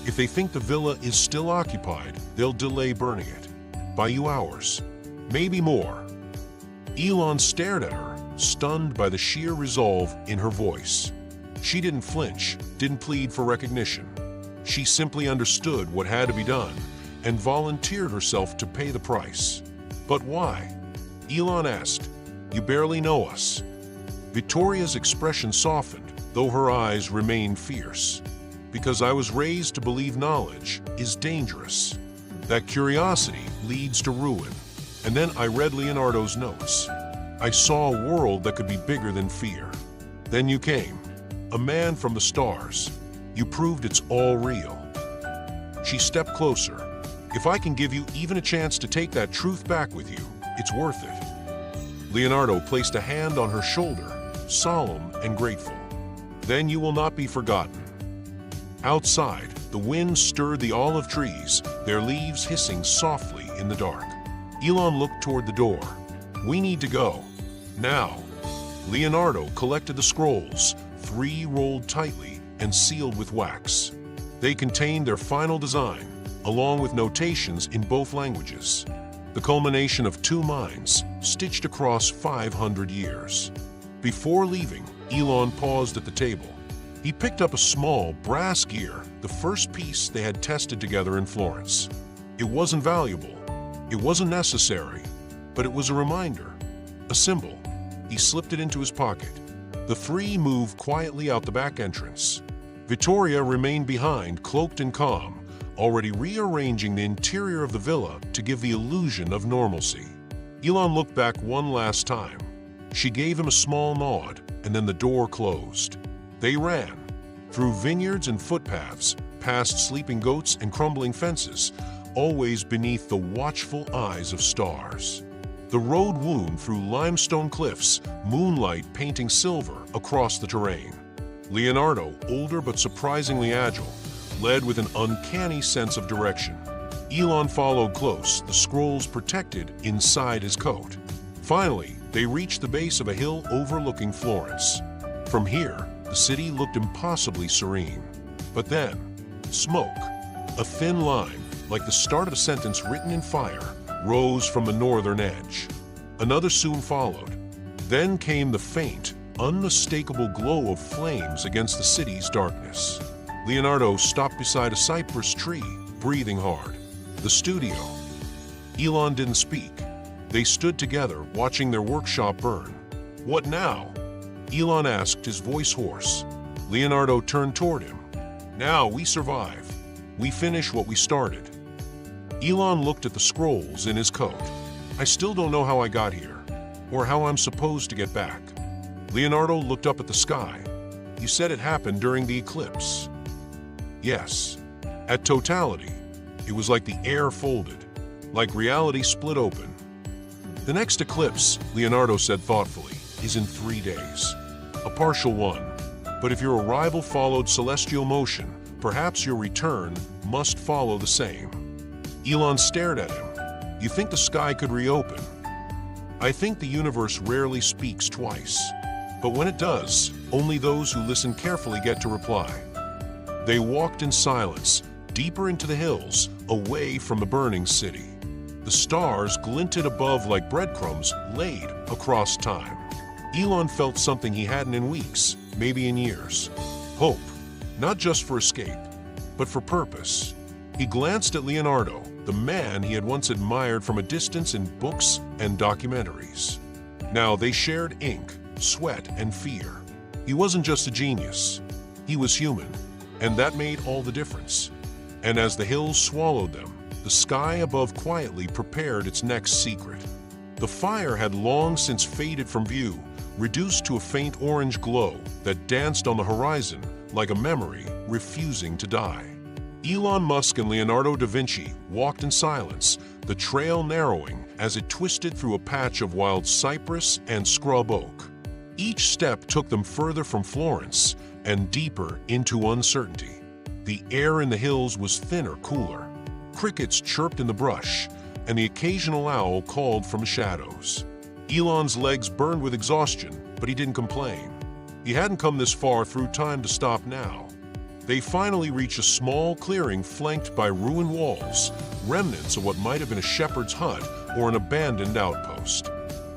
If they think the villa is still occupied, they'll delay burning it. Buy you hours. Maybe more." Elon stared at her, stunned by the sheer resolve in her voice. She didn't flinch, didn't plead for recognition. She simply understood what had to be done and volunteered herself to pay the price. "But why?" Elon asked. "You barely know us." Vittoria's expression softened, though her eyes remained fierce. "Because I was raised to believe knowledge is dangerous. That curiosity leads to ruin. And then I read Leonardo's notes. I saw a world that could be bigger than fear. Then you came, a man from the stars. You proved it's all real." She stepped closer. "If I can give you even a chance to take that truth back with you, it's worth it." Leonardo placed a hand on her shoulder, solemn and grateful. "Then you will not be forgotten." Outside, the wind stirred the olive trees, their leaves hissing softly in the dark. Elon looked toward the door. "We need to go. Now." Leonardo collected the scrolls, 3 rolled tightly and sealed with wax. They contained their final design, along with notations in both languages. The culmination of 2 minds, stitched across 500 years. Before leaving, Elon paused at the table. He picked up a small brass gear, the first piece they had tested together in Florence. It wasn't valuable. It wasn't necessary, but it was a reminder, a symbol. He slipped it into his pocket. The 3 moved quietly out the back entrance. Vittoria remained behind, cloaked and calm, already rearranging the interior of the villa to give the illusion of normalcy. Elon looked back one last time. She gave him a small nod, and then the door closed. They ran, through vineyards and footpaths, past sleeping goats and crumbling fences, always beneath the watchful eyes of stars. The road wound through limestone cliffs, moonlight painting silver across the terrain. Leonardo, older but surprisingly agile, led with an uncanny sense of direction. Elon followed close, the scrolls protected inside his coat. Finally, they reached the base of a hill overlooking Florence. From here, the city looked impossibly serene. But then, smoke, a thin line, like the start of a sentence written in fire, rose from the northern edge. Another soon followed. Then came the faint, unmistakable glow of flames against the city's darkness. Leonardo stopped beside a cypress tree, breathing hard. The studio. Elon didn't speak. They stood together, watching their workshop burn. "What now?" Elon asked, his voice hoarse. Leonardo turned toward him. "Now we survive. We finish what we started." Elon looked at the scrolls in his coat. "I still don't know how I got here, or how I'm supposed to get back." Leonardo looked up at the sky. "You said it happened during the eclipse." "Yes. At totality, it was like the air folded, like reality split open." "The next eclipse," Leonardo said thoughtfully, "is in 3 days. A partial one. But if your arrival followed celestial motion, perhaps your return must follow the same." Elon stared at him. "You think the sky could reopen?" "I think the universe rarely speaks twice. But when it does, only those who listen carefully get to reply." They walked in silence, deeper into the hills, away from the burning city. The stars glinted above like breadcrumbs laid across time. Elon felt something he hadn't in weeks, maybe in years. Hope, not just for escape, but for purpose. He glanced at Leonardo, the man he had once admired from a distance in books and documentaries. Now they shared ink, sweat, and fear. He wasn't just a genius. He was human, and that made all the difference. And as the hills swallowed them, the sky above quietly prepared its next secret. The fire had long since faded from view, reduced to a faint orange glow that danced on the horizon like a memory refusing to die. Elon Musk and Leonardo da Vinci walked in silence, the trail narrowing as it twisted through a patch of wild cypress and scrub oak. Each step took them further from Florence and deeper into uncertainty. The air in the hills was thinner, cooler. Crickets chirped in the brush, and the occasional owl called from the shadows. Elon's legs burned with exhaustion, but he didn't complain. He hadn't come this far through time to stop now. They finally reached a small clearing flanked by ruined walls, remnants of what might have been a shepherd's hut or an abandoned outpost.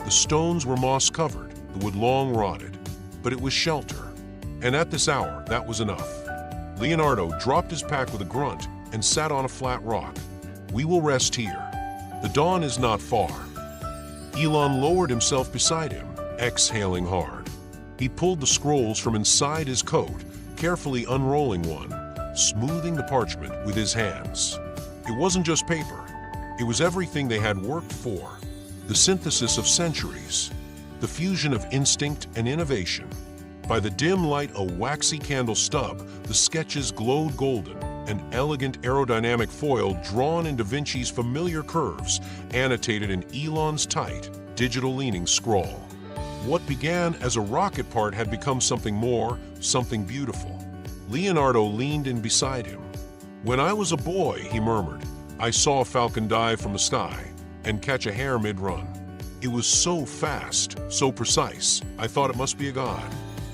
The stones were moss-covered, the wood long rotted, but it was shelter. And at this hour, that was enough. Leonardo dropped his pack with a grunt and sat on a flat rock. "We will rest here. The dawn is not far." Elon lowered himself beside him, exhaling hard. He pulled the scrolls from inside his coat, carefully unrolling one, smoothing the parchment with his hands. It wasn't just paper. It was everything they had worked for. The synthesis of centuries. The fusion of instinct and innovation. By the dim light of a waxy candle stub, the sketches glowed golden, an elegant aerodynamic foil drawn in Da Vinci's familiar curves, annotated in Elon's tight, digital-leaning scrawl. What began as a rocket part had become something more, something beautiful. Leonardo leaned in beside him. "When I was a boy," he murmured, "I saw a falcon dive from the sky and catch a hare mid-run. It was so fast, so precise, I thought it must be a god.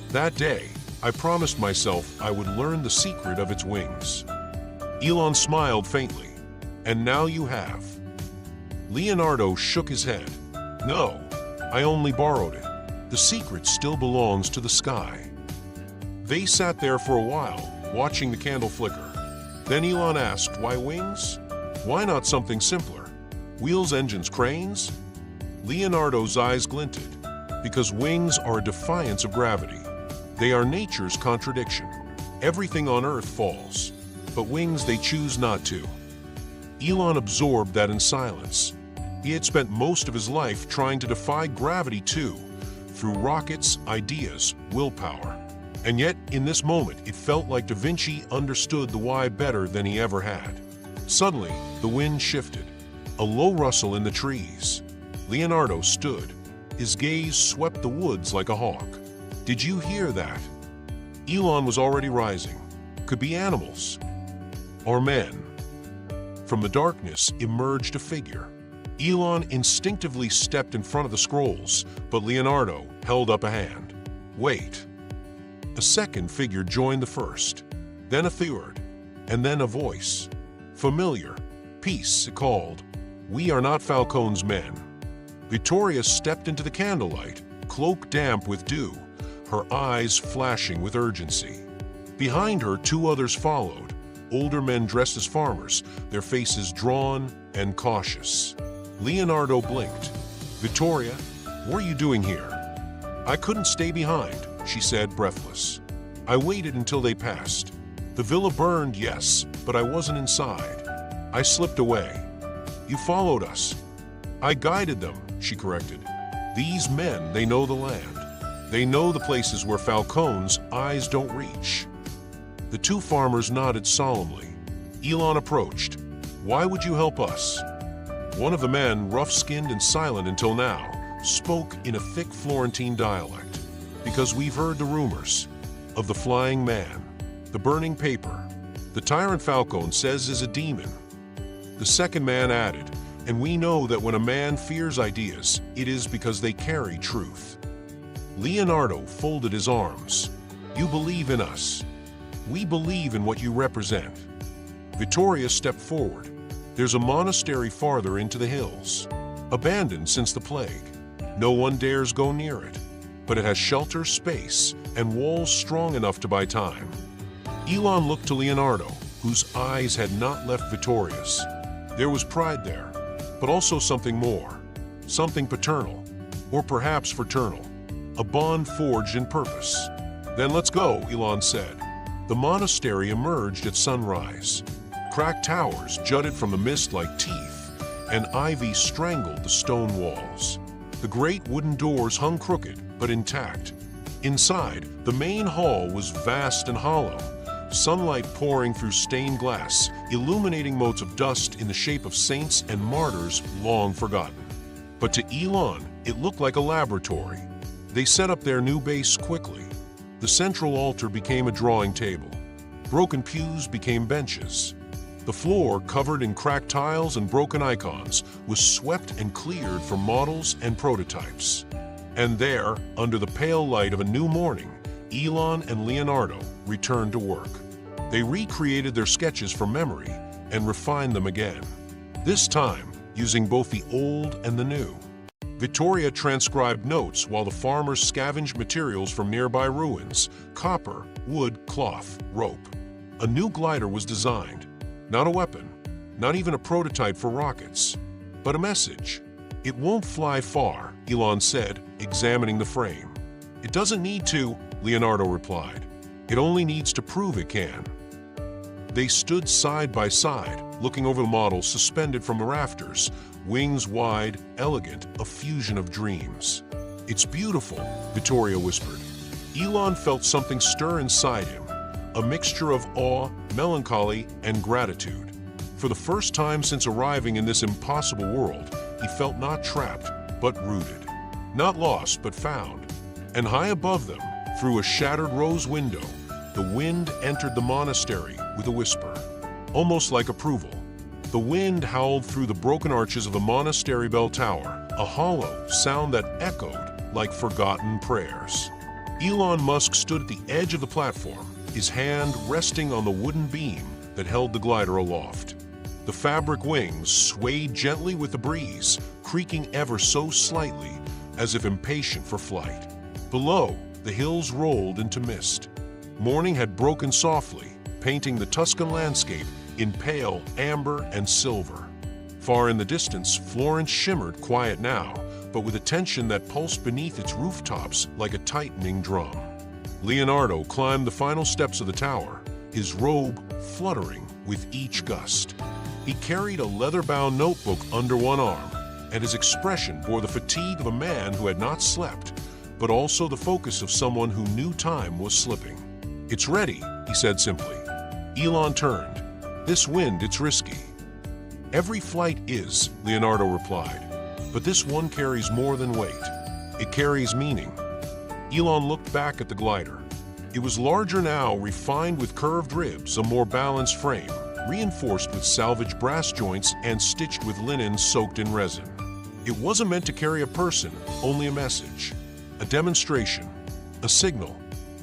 That day, I promised myself I would learn the secret of its wings." Elon smiled faintly. "And now you have." Leonardo shook his head. "No, I only borrowed it. The secret still belongs to the sky." They sat there for a while, watching the candle flicker. Then Elon asked, "Why wings? Why not something simpler? Wheels, engines, cranes?" Leonardo's eyes glinted. "Because wings are a defiance of gravity. They are nature's contradiction. Everything on Earth falls, but wings they choose not to." Elon absorbed that in silence. He had spent most of his life trying to defy gravity too, through rockets, ideas, willpower. And yet, in this moment, it felt like Da Vinci understood the why better than he ever had. Suddenly, the wind shifted. A low rustle in the trees. Leonardo stood. His gaze swept the woods like a hawk. "Did you hear that?" Elon was already rising. Could be animals. Or men. From the darkness emerged a figure. Elon instinctively stepped in front of the scrolls, but Leonardo held up a hand. "Wait." A second figure joined the first, then a third, and then a voice. Familiar. "Peace," it called. "We are not Falcone's men." Vittoria stepped into the candlelight, cloak damp with dew, her eyes flashing with urgency. Behind her, two others followed, older men dressed as farmers, their faces drawn and cautious. Leonardo blinked. "Vittoria, what are you doing here?" "I couldn't stay behind," she said, breathless. "I waited until they passed. The villa burned, yes, but I wasn't inside. I slipped away. You followed us." "I guided them," she corrected. "These men, they know the land. They know the places where Falcone's eyes don't reach." The two farmers nodded solemnly. Elon approached. "Why would you help us?" One of the men, rough-skinned and silent until now, spoke in a thick Florentine dialect. "Because we've heard the rumors of the flying man, the burning paper. The tyrant Falcone says is a demon." The second man added, "And we know that when a man fears ideas, it is because they carry truth." Leonardo folded his arms. "You believe in us. We believe in what you represent." Vittoria stepped forward. There's a monastery farther into the hills, abandoned since the plague. No one dares go near it, but it has shelter, space, and walls strong enough to buy time. Elon looked to Leonardo, whose eyes had not left Vittoria's. There was pride there, but also something more, something paternal, or perhaps fraternal, a bond forged in purpose. "Then let's go," Elon said. The monastery emerged at sunrise. Cracked towers jutted from the mist like teeth, and ivy strangled the stone walls. The great wooden doors hung crooked, but intact. Inside, the main hall was vast and hollow, sunlight pouring through stained glass, illuminating motes of dust in the shape of saints and martyrs long forgotten. But to Elon, it looked like a laboratory. They set up their new base quickly. The central altar became a drawing table. Broken pews became benches. The floor, covered in cracked tiles and broken icons, was swept and cleared for models and prototypes. And there, under the pale light of a new morning, Elon and Leonardo returned to work. They recreated their sketches from memory and refined them again, this time using both the old and the new. Vittoria transcribed notes while the farmers scavenged materials from nearby ruins: copper, wood, cloth, rope. A new glider was designed, not a weapon, not even a prototype for rockets, but a message. "It won't fly far," Elon said, examining the frame. "It doesn't need to," Leonardo replied. "It only needs to prove it can." They stood side by side, looking over the model suspended from the rafters, wings wide, elegant, a fusion of dreams. "It's beautiful," Vittoria whispered. Elon felt something stir inside him, a mixture of awe, melancholy, and gratitude. For the first time since arriving in this impossible world, he felt not trapped, but rooted. Not lost, but found. And high above them, through a shattered rose window, the wind entered the monastery with a whisper, almost like approval. The wind howled through the broken arches of the monastery bell tower, a hollow sound that echoed like forgotten prayers. Elon Musk stood at the edge of the platform, his hand resting on the wooden beam that held the glider aloft. The fabric wings swayed gently with the breeze, creaking ever so slightly, as if impatient for flight. Below, the hills rolled into mist. Morning had broken softly, painting the Tuscan landscape in pale amber and silver. Far in the distance, Florence shimmered, quiet now, but with a tension that pulsed beneath its rooftops like a tightening drum. Leonardo climbed the final steps of the tower, his robe fluttering with each gust. He carried a leather-bound notebook under one arm, and his expression bore the fatigue of a man who had not slept, but also the focus of someone who knew time was slipping. "It's ready," he said simply. Elon turned. "This wind, it's risky." "Every flight is," Leonardo replied. "But this one carries more than weight. It carries meaning." Elon looked back at the glider. It was larger now, refined with curved ribs, a more balanced frame, reinforced with salvaged brass joints and stitched with linen soaked in resin. It wasn't meant to carry a person, only a message, a demonstration, a signal.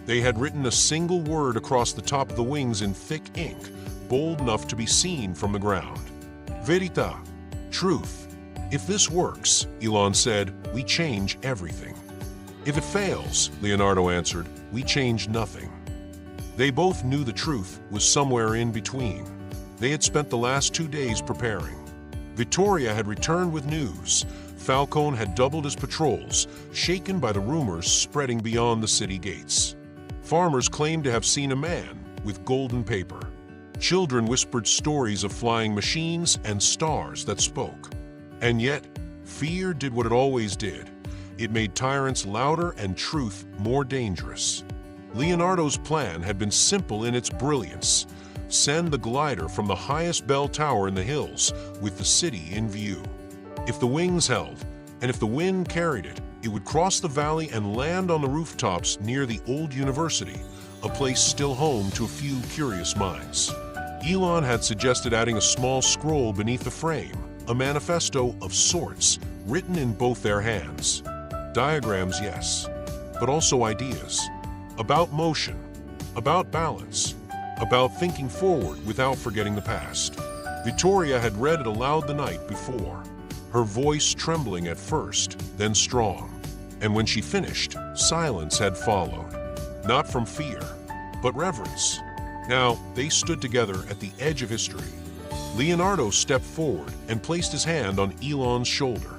They had written a single word across the top of the wings in thick ink, bold enough to be seen from the ground. "Verità," truth. "If this works," Elon said, "we change everything." "If it fails," Leonardo answered, "we change nothing." They both knew the truth was somewhere in between. They had spent the last 2 days preparing. Vittoria had returned with news. Falcone had doubled his patrols, shaken by the rumors spreading beyond the city gates. Farmers claimed to have seen a man with golden paper. Children whispered stories of flying machines and stars that spoke. And yet, fear did what it always did. It made tyrants louder and truth more dangerous. Leonardo's plan had been simple in its brilliance: send the glider from the highest bell tower in the hills with the city in view. If the wings held, and if the wind carried it, it would cross the valley and land on the rooftops near the old university, a place still home to a few curious minds. Elon had suggested adding a small scroll beneath the frame, a manifesto of sorts, written in both their hands. Diagrams, yes, but also ideas. About motion, about balance, about thinking forward without forgetting the past. Vittoria had read it aloud the night before, her voice trembling at first, then strong. And when she finished, silence had followed, not from fear, but reverence. Now, they stood together at the edge of history. Leonardo stepped forward and placed his hand on Elon's shoulder.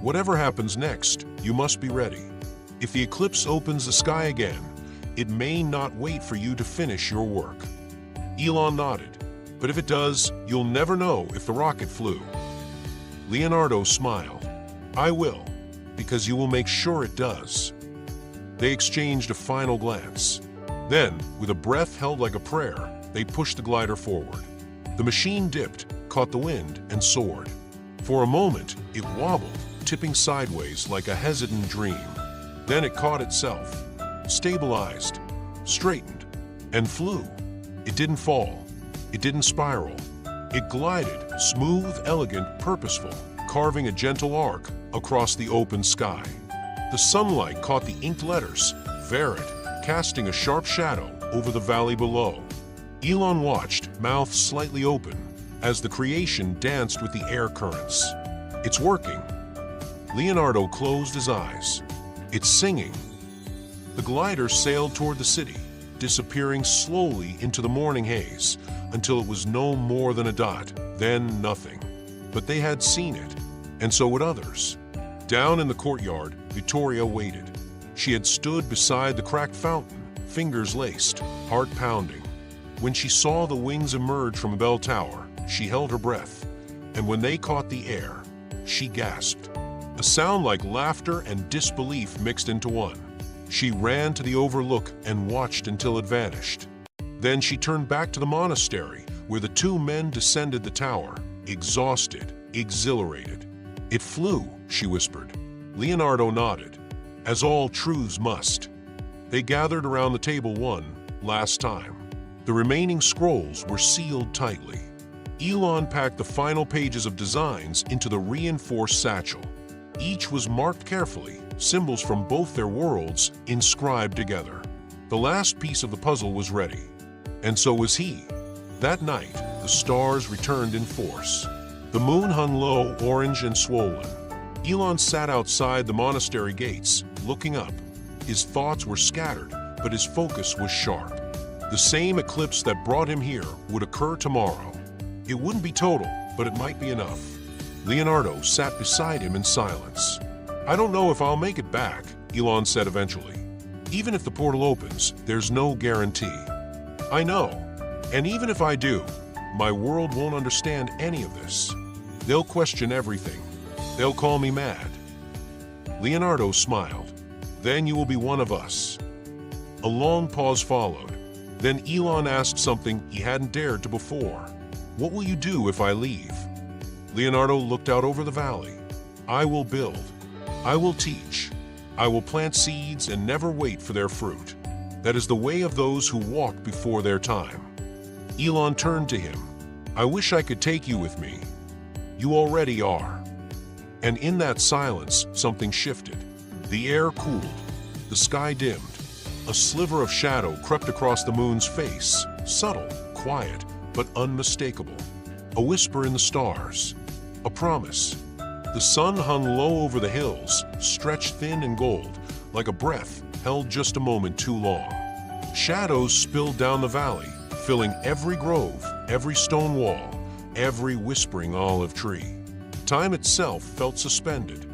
Whatever happens next, you must be ready. If the eclipse opens the sky again, it may not wait for you to finish your work. Elon nodded. But if it does, you'll never know if the rocket flew. Leonardo smiled. I will, because you will make sure it does. They exchanged a final glance. Then, with a breath held like a prayer, they pushed the glider forward. The machine dipped, caught the wind, and soared. For a moment, it wobbled, tipping sideways like a hesitant dream. Then it caught itself, stabilized, straightened, and flew. It didn't fall. It didn't spiral. It glided, smooth, elegant, purposeful, carving a gentle arc across the open sky. The sunlight caught the inked letters, Verit, casting a sharp shadow over the valley below. Elon watched, mouth slightly open, as the creation danced with the air currents. It's working. Leonardo closed his eyes. It's singing. The glider sailed toward the city, disappearing slowly into the morning haze, until it was no more than a dot, then nothing. But they had seen it, and so would others. Down in the courtyard, Vittoria waited. She had stood beside the cracked fountain, fingers laced, heart pounding. When she saw the wings emerge from a bell tower, she held her breath, and when they caught the air, she gasped. A sound like laughter and disbelief mixed into one. She ran to the overlook and watched until it vanished. Then she turned back to the monastery, where the two men descended the tower, exhausted, exhilarated. It flew, she whispered. Leonardo nodded, as all truths must. They gathered around the table one last time. The remaining scrolls were sealed tightly. Elon packed the final pages of designs into the reinforced satchel. Each was marked carefully, symbols from both their worlds inscribed together. The last piece of the puzzle was ready, and so was he. That night, the stars returned in force. The moon hung low, orange and swollen. Elon sat outside the monastery gates, looking up. His thoughts were scattered, but his focus was sharp. The same eclipse that brought him here would occur tomorrow. It wouldn't be total, but it might be enough. Leonardo sat beside him in silence. I don't know if I'll make it back, Elon said eventually. Even if the portal opens, there's no guarantee. I know, and even if I do, my world won't understand any of this. They'll question everything. They'll call me mad. Leonardo smiled. Then you will be one of us. A long pause followed. Then Elon asked something he hadn't dared to before. What will you do if I leave? Leonardo looked out over the valley. I will build. I will teach. I will plant seeds and never wait for their fruit. That is the way of those who walk before their time. Elon turned to him. I wish I could take you with me. You already are. And in that silence, something shifted. The air cooled. The sky dimmed. A sliver of shadow crept across the moon's face, subtle, quiet, but unmistakable. A whisper in the stars. A promise. The sun hung low over the hills, stretched thin and gold, like a breath held just a moment too long. Shadows spilled down the valley, filling every grove, every stone wall, every whispering olive tree. Time itself felt suspended.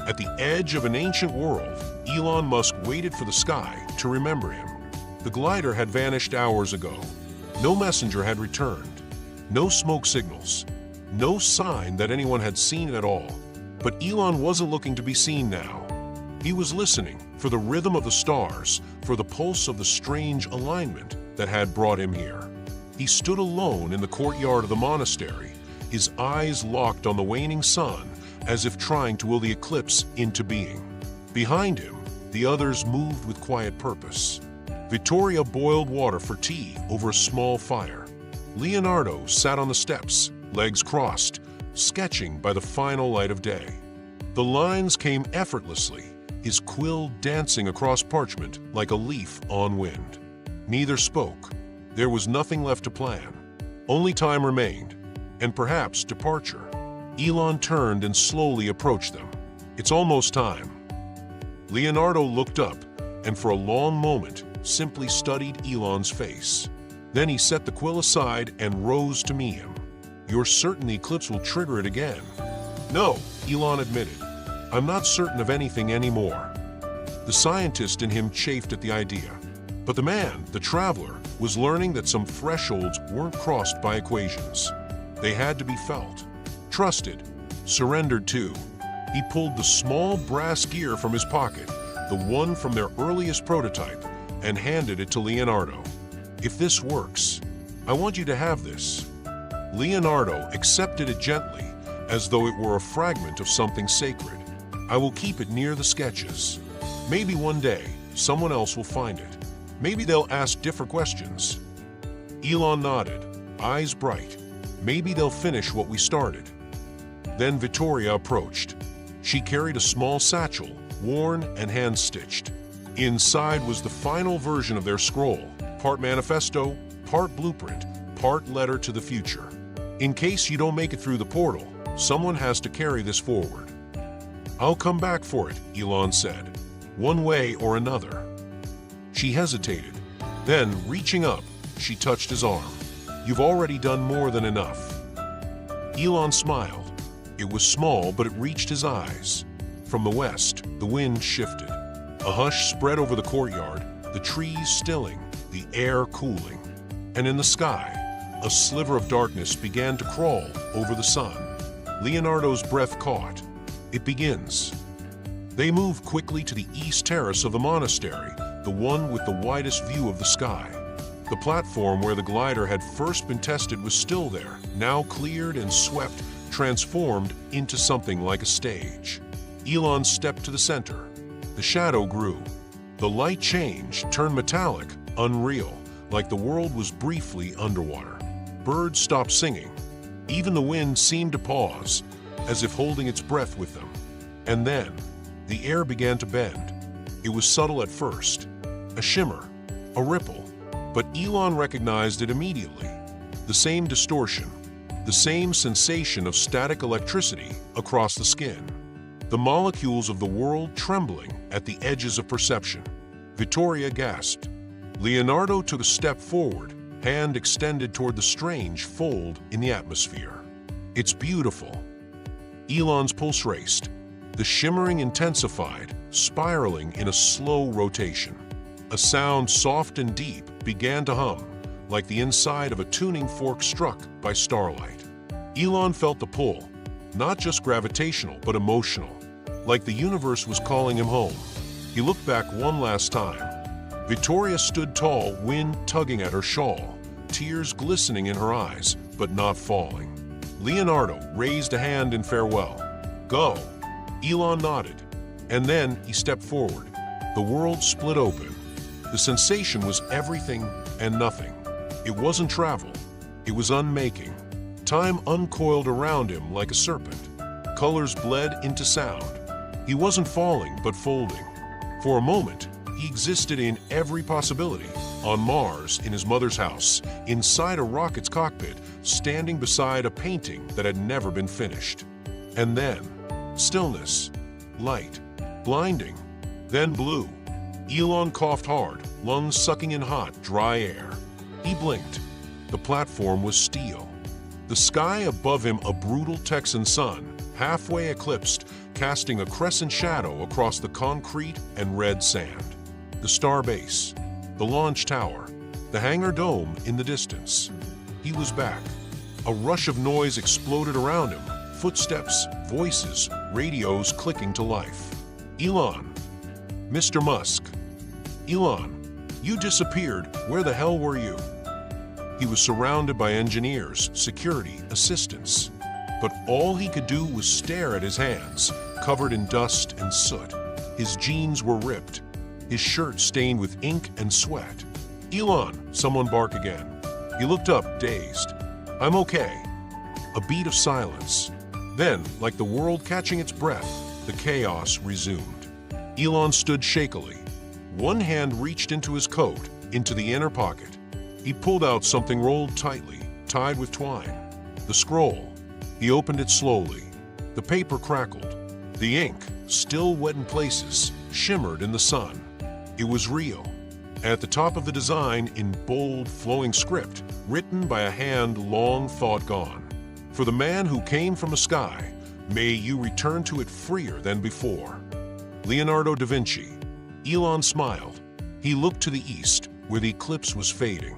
At the edge of an ancient world, Elon Musk waited for the sky to remember him. The glider had vanished hours ago. No messenger had returned. No smoke signals. No sign that anyone had seen it at all. But Elon wasn't looking to be seen now. He was listening for the rhythm of the stars, for the pulse of the strange alignment that had brought him here. He stood alone in the courtyard of the monastery, his eyes locked on the waning sun, as if trying to will the eclipse into being. Behind him, the others moved with quiet purpose. Vittoria boiled water for tea over a small fire. Leonardo sat on the steps, legs crossed, sketching by the final light of day. The lines came effortlessly, his quill dancing across parchment like a leaf on wind. Neither spoke. There was nothing left to plan. Only time remained, and perhaps departure. Elon turned and slowly approached them. "It's almost time." Leonardo looked up and for a long moment simply studied Elon's face. Then he set the quill aside and rose to meet him. "You're certain the eclipse will trigger it again?" "No," Elon admitted. "I'm not certain of anything anymore." The scientist in him chafed at the idea. But the man, the traveler, was learning that some thresholds weren't crossed by equations. They had to be felt, trusted, surrendered to. He pulled the small brass gear from his pocket, the one from their earliest prototype, and handed it to Leonardo. "If this works, I want you to have this." Leonardo accepted it gently, as though it were a fragment of something sacred. "I will keep it near the sketches. Maybe one day, someone else will find it. Maybe they'll ask different questions." Elon nodded, eyes bright. "Maybe they'll finish what we started." Then Vittoria approached. She carried a small satchel, worn and hand-stitched. Inside was the final version of their scroll, part manifesto, part blueprint, part letter to the future. "In case you don't make it through the portal, someone has to carry this forward." "I'll come back for it," Elon said, "one way or another." She hesitated. Then, reaching up, she touched his arm. "You've already done more than enough." Elon smiled. It was small, but it reached his eyes. From the west, the wind shifted. A hush spread over the courtyard, the trees stilling, the air cooling. And in the sky, a sliver of darkness began to crawl over the sun. Leonardo's breath caught. "It begins." They moved quickly to the east terrace of the monastery, the one with the widest view of the sky. The platform where the glider had first been tested was still there, now cleared and swept, transformed into something like a stage. Elon stepped to the center. The shadow grew. The light changed, turned metallic, unreal, like the world was briefly underwater. Birds stopped singing. Even the wind seemed to pause, as if holding its breath with them. And then, the air began to bend. It was subtle at first, a shimmer, a ripple, but Elon recognized it immediately. The same distortion, the same sensation of static electricity across the skin. The molecules of the world trembling at the edges of perception. Vittoria gasped. Leonardo took a step forward, hand extended toward the strange fold in the atmosphere. "It's beautiful." Elon's pulse raced. The shimmering intensified, spiraling in a slow rotation. A sound soft and deep began to hum, like the inside of a tuning fork struck by starlight. Elon felt the pull, not just gravitational but emotional, like the universe was calling him home. He looked back one last time. Vittoria stood tall, wind tugging at her shawl, tears glistening in her eyes, but not falling. Leonardo raised a hand in farewell. "Go." Elon nodded, and then he stepped forward. The world split open. The sensation was everything and nothing. It wasn't travel. It was unmaking. Time uncoiled around him like a serpent. Colors bled into sound. He wasn't falling, but folding. For a moment, he existed in every possibility. On Mars, in his mother's house, inside a rocket's cockpit, standing beside a painting that had never been finished. And then, stillness, light, blinding, then blue. Elon coughed hard, lungs sucking in hot, dry air. He blinked. The platform was steel. The sky above him a brutal Texan sun, halfway eclipsed, casting a crescent shadow across the concrete and red sand. The star base, the launch tower, the hangar dome in the distance. He was back. A rush of noise exploded around him, footsteps, voices, radios clicking to life. "Elon. Mr. Musk. Elon, you disappeared. Where the hell were you?" He was surrounded by engineers, security, assistants. But all he could do was stare at his hands, covered in dust and soot. His jeans were ripped, his shirt stained with ink and sweat. "Elon," someone barked again. He looked up, dazed. "I'm okay." A beat of silence. Then, like the world catching its breath, the chaos resumed. Elon stood shakily. One hand reached into his coat, into the inner pocket. He pulled out something rolled tightly, tied with twine. The The scroll. He opened it slowly. The paper crackled. The ink, still wet in places, shimmered in the sun. It was real. At the top of the design, in bold, flowing script, written by a hand long thought gone. For the man who came from the sky, may you return to it freer than before. Leonardo da Vinci. Elon smiled. He looked to the east, where the eclipse was fading.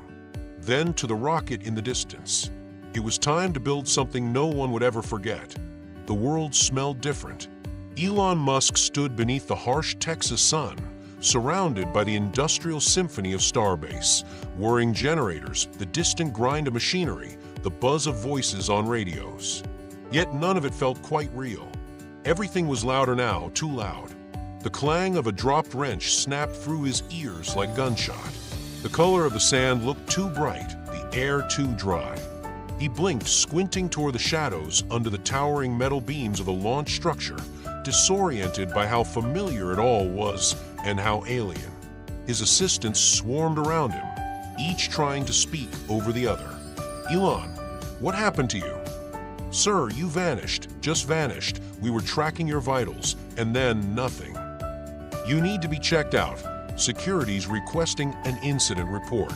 Then to the rocket in the distance. It was time to build something no one would ever forget. The world smelled different. Elon Musk stood beneath the harsh Texas sun, surrounded by the industrial symphony of starbase, whirring generators, the distant grind of machinery, the buzz of voices on radios. Yet none of it felt quite real. Everything was louder now, too loud. The clang of a dropped wrench snapped through his ears like a gunshot. The color of the sand looked too bright, the air too dry. He blinked, squinting toward the shadows under the towering metal beams of the launch structure, disoriented by how familiar it all was and how alien. His assistants swarmed around him, each trying to speak over the other. Elon, what happened to you? Sir, you vanished, just vanished. We were tracking your vitals, and then nothing. You need to be checked out. Security's requesting an incident report.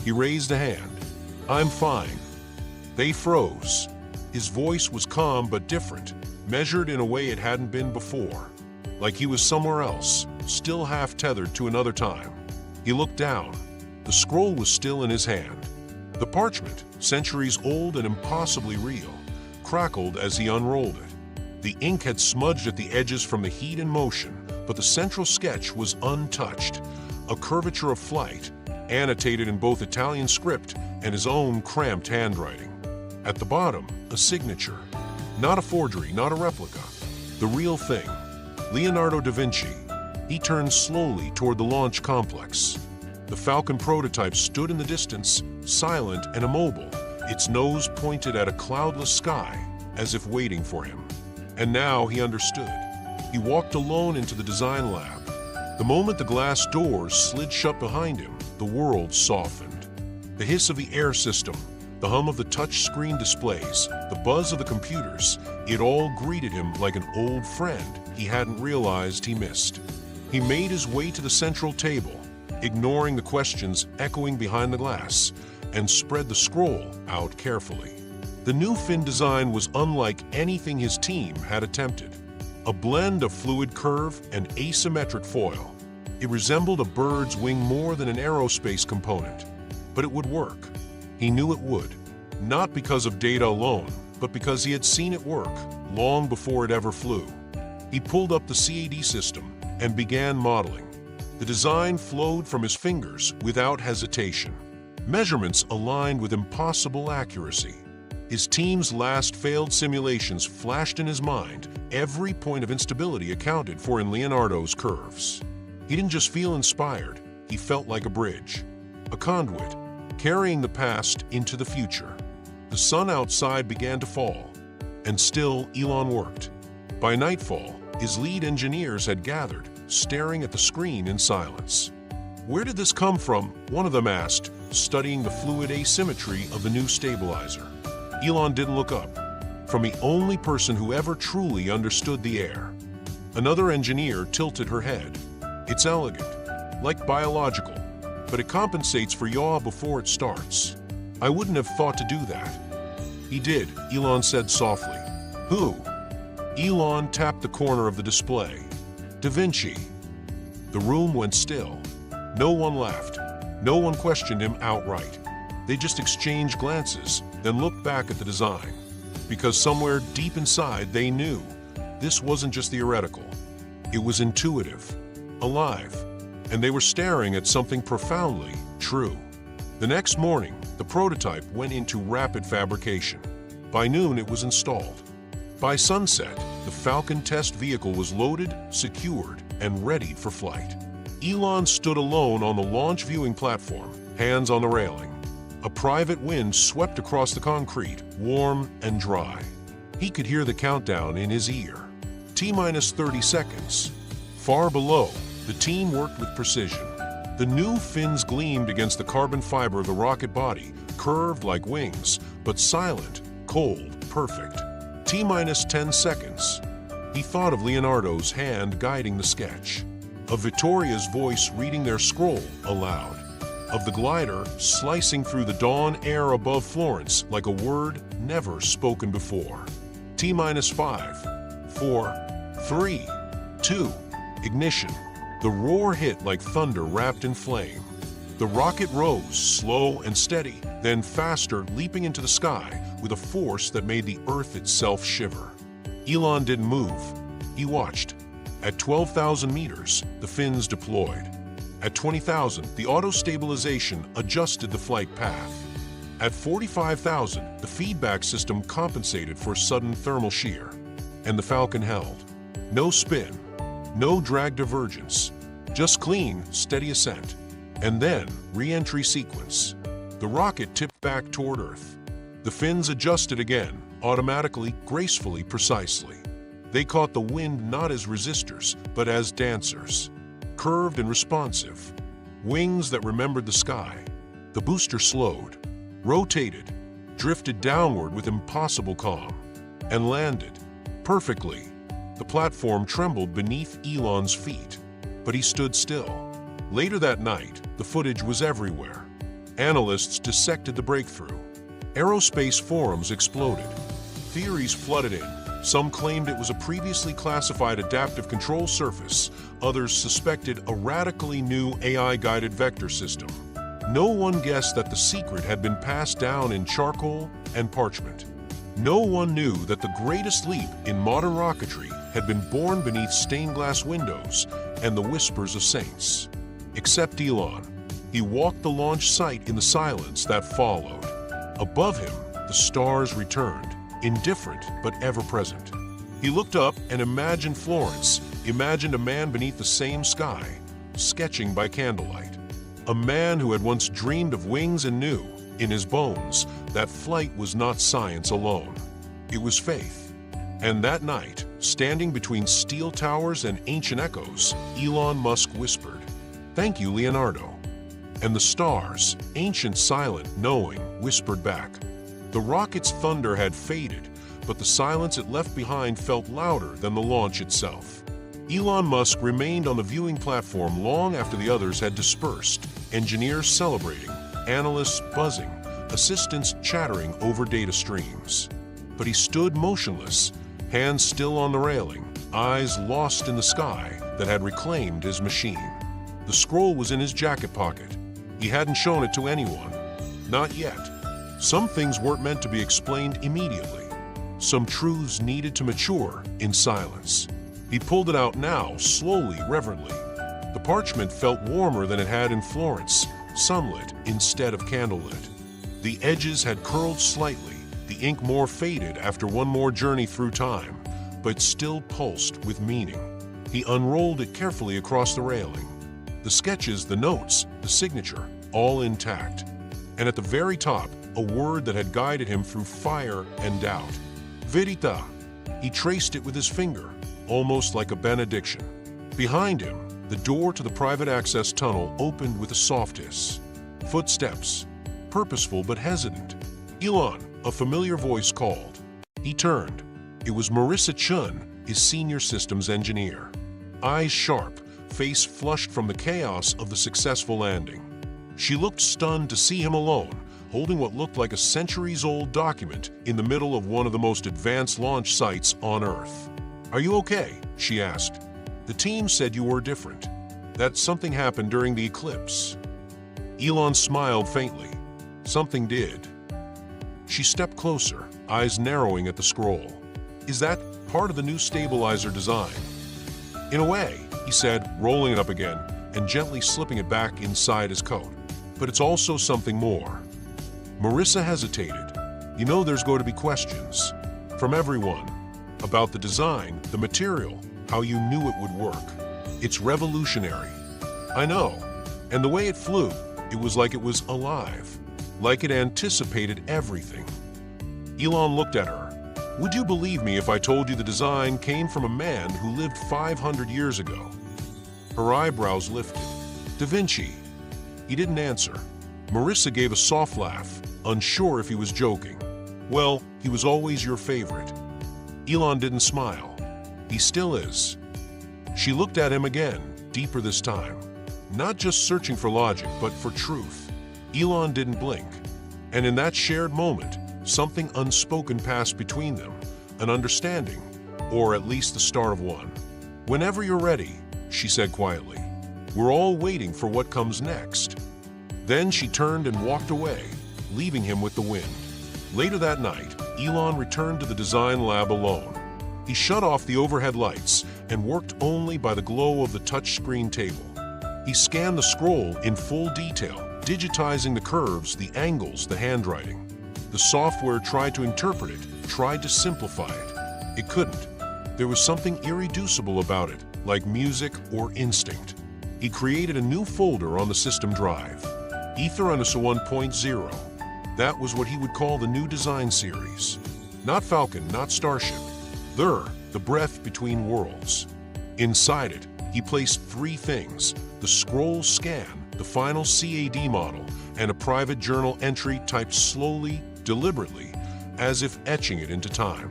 He raised a hand. I'm fine. They froze. His voice was calm but different, measured in a way it hadn't been before. Like he was somewhere else, still half tethered to another time. He looked down. The scroll was still in his hand. The parchment, centuries old and impossibly real, crackled as he unrolled it. The ink had smudged at the edges from the heat and motion, but the central sketch was untouched, a curvature of flight, annotated in both Italian script and his own cramped handwriting. At the bottom, a signature. Not a forgery, not a replica. The real thing. Leonardo da Vinci. He turned slowly toward the launch complex. The Falcon prototype stood in the distance, silent and immobile, its nose pointed at a cloudless sky, as if waiting for him. And now he understood. He walked alone into the design lab. The moment the glass doors slid shut behind him, the world softened. The hiss of the air system, the hum of the touch-screen displays, the buzz of the computers, it all greeted him like an old friend he hadn't realized he missed. He made his way to the central table, ignoring the questions echoing behind the glass, and spread the scroll out carefully. The new fin design was unlike anything his team had attempted. A blend of fluid curve and asymmetric foil. It resembled a bird's wing more than an aerospace component. But it would work. He knew it would. Not because of data alone, but because he had seen it work long before it ever flew. He pulled up the CAD system and began modeling. The design flowed from his fingers without hesitation. Measurements aligned with impossible accuracy. His team's last failed simulations flashed in his mind, every point of instability accounted for in Leonardo's curves. He didn't just feel inspired, he felt like a bridge, a conduit, carrying the past into the future. The sun outside began to fall, and still Elon worked. By nightfall, his lead engineers had gathered, staring at the screen in silence. Where did this come from? One of them asked, studying the fluid asymmetry of the new stabilizer. Elon didn't look up. From the only person who ever truly understood the air. Another engineer tilted her head. It's elegant, like biological, but it compensates for yaw before it starts. I wouldn't have thought to do that. He did, Elon said softly. Who? Elon tapped the corner of the display. Da Vinci. The room went still. No one laughed. No one questioned him outright. They just exchanged glances, then looked back at the design. Because somewhere deep inside they knew this wasn't just theoretical. It was intuitive, alive, and they were staring at something profoundly true. The next morning, the prototype went into rapid fabrication. By noon, it was installed. By sunset, the Falcon test vehicle was loaded, secured, and readied for flight. Elon stood alone on the launch viewing platform, hands on the railing. A private wind swept across the concrete, warm and dry. He could hear the countdown in his ear. T-minus 30 seconds. Far below, the team worked with precision. The new fins gleamed against the carbon fiber of the rocket body, curved like wings, but silent, cold, perfect. T-minus 10 seconds. He thought of Leonardo's hand guiding the sketch, of Vittoria's voice reading their scroll aloud, of the glider slicing through the dawn air above Florence like a word never spoken before. T-minus 5, 4, 3, 2, ignition. The roar hit like thunder wrapped in flame. The rocket rose, slow and steady, then faster, leaping into the sky with a force that made the Earth itself shiver. Elon didn't move. He watched. At 12,000 meters, the fins deployed. At 20,000, the auto-stabilization adjusted the flight path. At 45,000, the feedback system compensated for sudden thermal shear. And the Falcon held. No spin, no drag divergence, just clean, steady ascent. And then, re-entry sequence. The rocket tipped back toward Earth. The fins adjusted again, automatically, gracefully, precisely. They caught the wind not as resistors, but as dancers. Curved and responsive. Wings that remembered the sky. The booster slowed, rotated, drifted downward with impossible calm, and landed. Perfectly. The platform trembled beneath Elon's feet, but he stood still. Later that night, the footage was everywhere. Analysts dissected the breakthrough. Aerospace forums exploded. Theories flooded in. Some claimed it was a previously classified adaptive control surface. Others suspected a radically new AI-guided vector system. No one guessed that the secret had been passed down in charcoal and parchment. No one knew that the greatest leap in modern rocketry had been born beneath stained glass windows and the whispers of saints. Except Elon. He walked the launch site in the silence that followed. Above him, the stars returned, indifferent but ever-present. He looked up and imagined Florence, imagined a man beneath the same sky, sketching by candlelight. A man who had once dreamed of wings and knew, in his bones, that flight was not science alone. It was faith. And that night, standing between steel towers and ancient echoes, Elon Musk whispered, "Thank you, Leonardo." And the stars, ancient silent, knowing, whispered back. The rocket's thunder had faded, but the silence it left behind felt louder than the launch itself. Elon Musk remained on the viewing platform long after the others had dispersed, engineers celebrating, analysts buzzing, assistants chattering over data streams. But he stood motionless, hands still on the railing, eyes lost in the sky that had reclaimed his machine. The scroll was in his jacket pocket. He hadn't shown it to anyone. Not yet. Some things weren't meant to be explained immediately. Some truths needed to mature in silence. He pulled it out now, slowly, reverently. The parchment felt warmer than it had in Florence, sunlit instead of candlelit. The edges had curled slightly, the ink more faded after one more journey through time, but still pulsed with meaning. He unrolled it carefully across the railing. The sketches, the notes, the signature, all intact. And at the very top, a word that had guided him through fire and doubt. Verita. He traced it with his finger, almost like a benediction. Behind him, the door to the private access tunnel opened with a soft hiss. Footsteps, purposeful but hesitant. Elon, a familiar voice called. He turned. It was Marissa Chun, his senior systems engineer. Eyes sharp, face flushed from the chaos of the successful landing. She looked stunned to see him alone, holding what looked like a centuries-old document in the middle of one of the most advanced launch sites on Earth. "Are you okay?" she asked. "The team said you were different. That something happened during the eclipse." Elon smiled faintly. Something did. She stepped closer, eyes narrowing at the scroll. "Is that part of the new stabilizer design?" "In a way," he said, rolling it up again and gently slipping it back inside his coat. "But it's also something more." Marissa hesitated. "You know there's going to be questions. From everyone. About the design, the material, how you knew it would work. It's revolutionary." "I know. And the way it flew, it was like it was alive. Like it anticipated everything." Elon looked at her. "Would you believe me if I told you the design came from a man who lived 500 years ago?" Her eyebrows lifted. "Da Vinci." He didn't answer. Marissa gave a soft laugh, unsure if he was joking. Well, he was always your favorite. Elon didn't smile. He still is. She looked at him again, deeper this time. Not just searching for logic, but for truth. Elon didn't blink. And in that shared moment, something unspoken passed between them, an understanding, or at least the start of one. "Whenever you're ready," she said quietly. "We're all waiting for what comes next." Then she turned and walked away, leaving him with the wind. Later that night, Elon returned to the design lab alone. He shut off the overhead lights and worked only by the glow of the touchscreen table. He scanned the scroll in full detail, digitizing the curves, the angles, the handwriting. The software tried to interpret it, tried to simplify it. It couldn't. There was something irreducible about it, like music or instinct. He created a new folder on the system drive, Ether 1.0. That was what he would call the new design series. Not Falcon, not Starship. The breath between worlds. Inside it, he placed three things: the scroll scan, the final CAD model, and a private journal entry typed slowly, deliberately, as if etching it into time.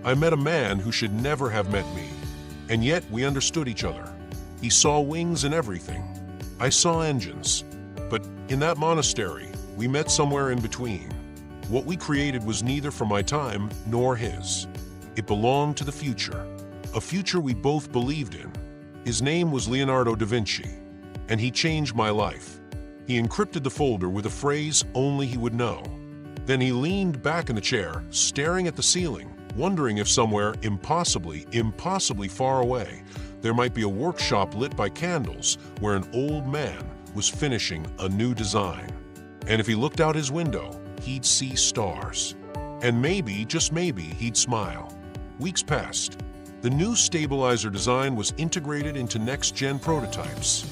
"I met a man who should never have met me, and yet we understood each other. He saw wings and everything. I saw engines. But in that monastery, we met somewhere in between. What we created was neither for my time nor his. It belonged to the future, a future we both believed in. His name was Leonardo da Vinci, and he changed my life." He encrypted the folder with a phrase only he would know. Then he leaned back in the chair, staring at the ceiling, wondering if somewhere impossibly far away, there might be a workshop lit by candles where an old man was finishing a new design. And if he looked out his window, he'd see stars. And maybe, just maybe, he'd smile. Weeks passed. The new stabilizer design was integrated into next-gen prototypes.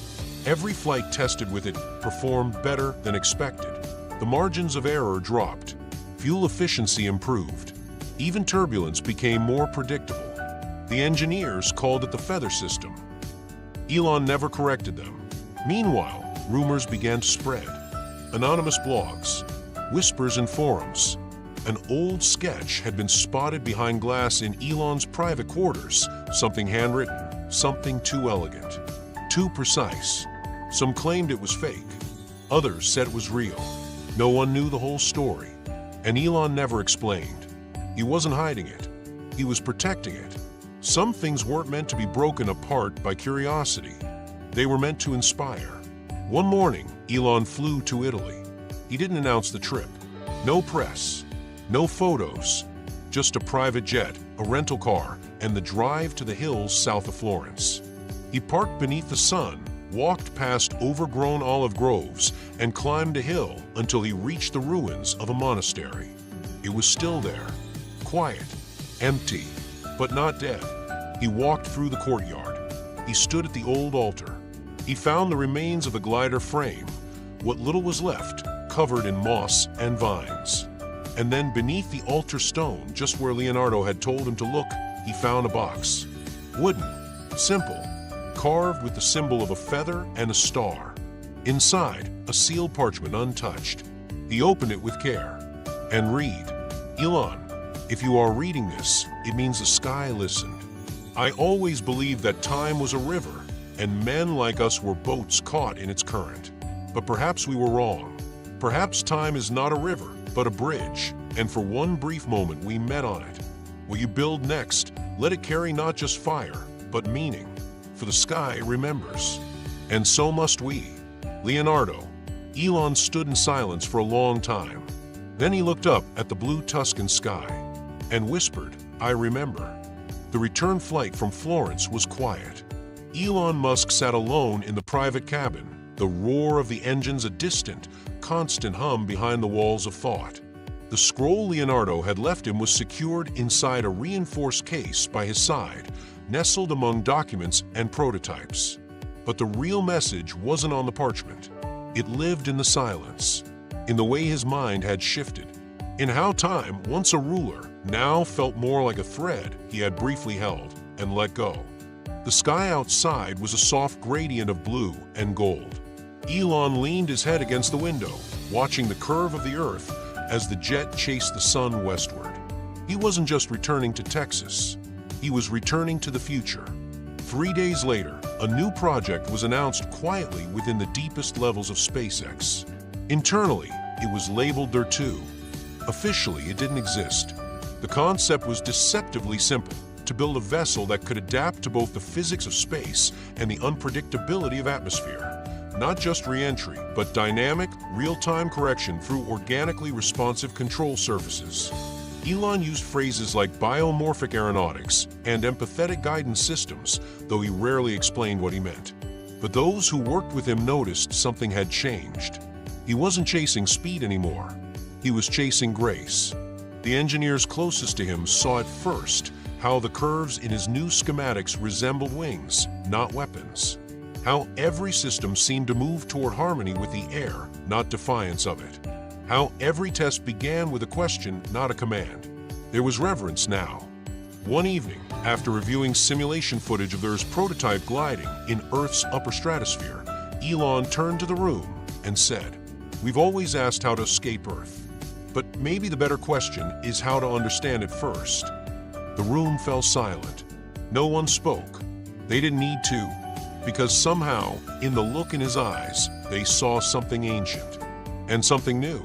Every flight tested with it performed better than expected. The margins of error dropped. Fuel efficiency improved. Even turbulence became more predictable. The engineers called it the feather system. Elon never corrected them. Meanwhile, rumors began to spread. Anonymous blogs, whispers in forums. An old sketch had been spotted behind glass in Elon's private quarters, something handwritten, something too elegant, too precise. Some claimed it was fake. Others said it was real. No one knew the whole story, and Elon never explained. He wasn't hiding it. He was protecting it. Some things weren't meant to be broken apart by curiosity. They were meant to inspire. One morning, Elon flew to Italy. He didn't announce the trip. No press. No photos, just a private jet, a rental car, and the drive to the hills south of Florence. He parked beneath the sun, walked past overgrown olive groves, and climbed a hill until he reached the ruins of a monastery. It was still there, quiet, empty, but not dead. He walked through the courtyard. He stood at the old altar. He found the remains of a glider frame, what little was left, covered in moss and vines. And then beneath the altar stone, just where Leonardo had told him to look, he found a box. Wooden, simple, carved with the symbol of a feather and a star. Inside, a sealed parchment untouched. He opened it with care. And read, "Elon, if you are reading this, it means the sky listened. I always believed that time was a river, and men like us were boats caught in its current. But perhaps we were wrong. Perhaps time is not a river, but a bridge, and for one brief moment we met on it. What you build next, let it carry not just fire, but meaning, for the sky remembers. And so must we." Leonardo. Elon stood in silence for a long time. Then he looked up at the blue Tuscan sky and whispered, "I remember." The return flight from Florence was quiet. Elon Musk sat alone in the private cabin, the roar of the engines a distant, constant hum behind the walls of thought. The scroll Leonardo had left him was secured inside a reinforced case by his side, nestled among documents and prototypes. But the real message wasn't on the parchment. It lived in the silence, in the way his mind had shifted, in how time, once a ruler, now felt more like a thread he had briefly held and let go. The sky outside was a soft gradient of blue and gold. Elon leaned his head against the window, watching the curve of the earth as the jet chased the sun westward. He wasn't just returning to Texas. He was returning to the future. 3 days later, a new project was announced quietly within the deepest levels of SpaceX. Internally, it was labeled There 2. Officially, it didn't exist. The concept was deceptively simple: to build a vessel that could adapt to both the physics of space and the unpredictability of atmosphere. Not just re-entry, but dynamic, real-time correction through organically responsive control surfaces. Elon used phrases like biomorphic aeronautics and empathetic guidance systems, though he rarely explained what he meant. But those who worked with him noticed something had changed. He wasn't chasing speed anymore. He was chasing grace. The engineers closest to him saw at first how the curves in his new schematics resembled wings, not weapons. How every system seemed to move toward harmony with the air, not defiance of it. How every test began with a question, not a command. There was reverence now. One evening, after reviewing simulation footage of their prototype gliding in Earth's upper stratosphere, Elon turned to the room and said, "We've always asked how to escape Earth. But maybe the better question is how to understand it first." The room fell silent. No one spoke. They didn't need to, because somehow, in the look in his eyes, they saw something ancient and something new.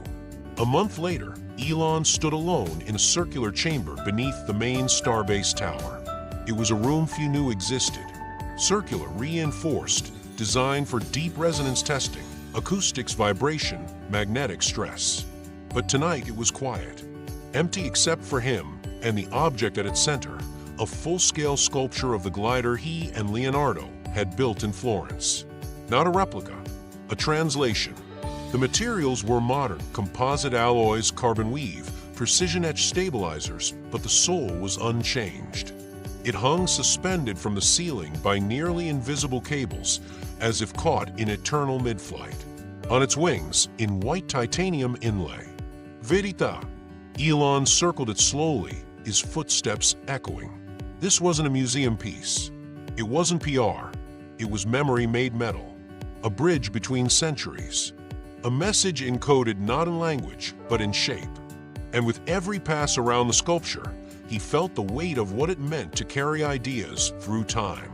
A month later, Elon stood alone in a circular chamber beneath the main Starbase tower. It was a room few knew existed. Circular, reinforced, designed for deep resonance testing, acoustics, vibration, magnetic stress. But tonight it was quiet, empty except for him and the object at its center, a full-scale sculpture of the glider he and Leonardo had built in Florence. Not a replica, a translation. The materials were modern, composite alloys, carbon weave, precision-etched stabilizers, but the soul was unchanged. It hung suspended from the ceiling by nearly invisible cables, as if caught in eternal mid-flight. On its wings, in white titanium inlay. Verita. Elon circled it slowly, his footsteps echoing. This wasn't a museum piece. It wasn't PR. It was memory made metal. A bridge between centuries. A message encoded not in language, but in shape. And with every pass around the sculpture, he felt the weight of what it meant to carry ideas through time.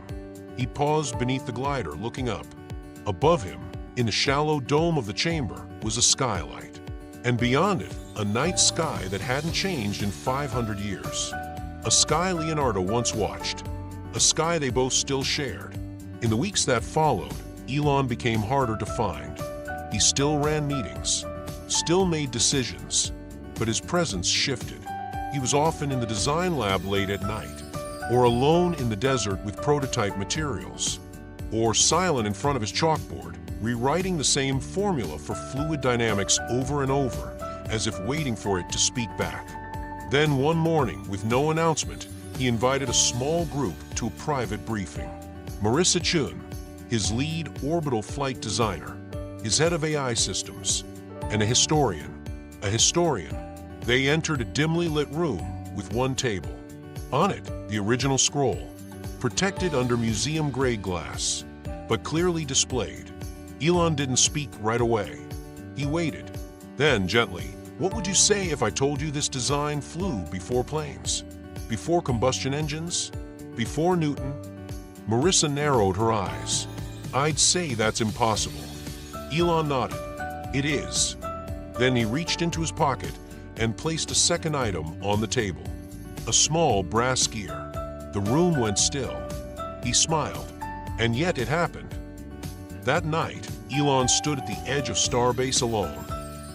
He paused beneath the glider, looking up. Above him, in the shallow dome of the chamber, was a skylight. And beyond it, a night sky that hadn't changed in 500 years. A sky Leonardo once watched. A sky they both still shared. In the weeks that followed, Elon became harder to find. He still ran meetings, still made decisions, but his presence shifted. He was often in the design lab late at night, or alone in the desert with prototype materials, or silent in front of his chalkboard, rewriting the same formula for fluid dynamics over and over, as if waiting for it to speak back. Then one morning, with no announcement, he invited a small group to a private briefing. Marissa Chun, his lead orbital flight designer, his head of AI systems, and a historian. They entered a dimly lit room with one table. On it, the original scroll, protected under museum-grade glass, but clearly displayed. Elon didn't speak right away. He waited. Then, gently, "What would you say if I told you this design flew before planes? Before combustion engines? Before Newton?" Marissa narrowed her eyes. "I'd say that's impossible." Elon nodded. "It is." Then he reached into his pocket and placed a second item on the table. A small brass gear. The room went still. He smiled. And yet it happened. That night, Elon stood at the edge of Starbase alone.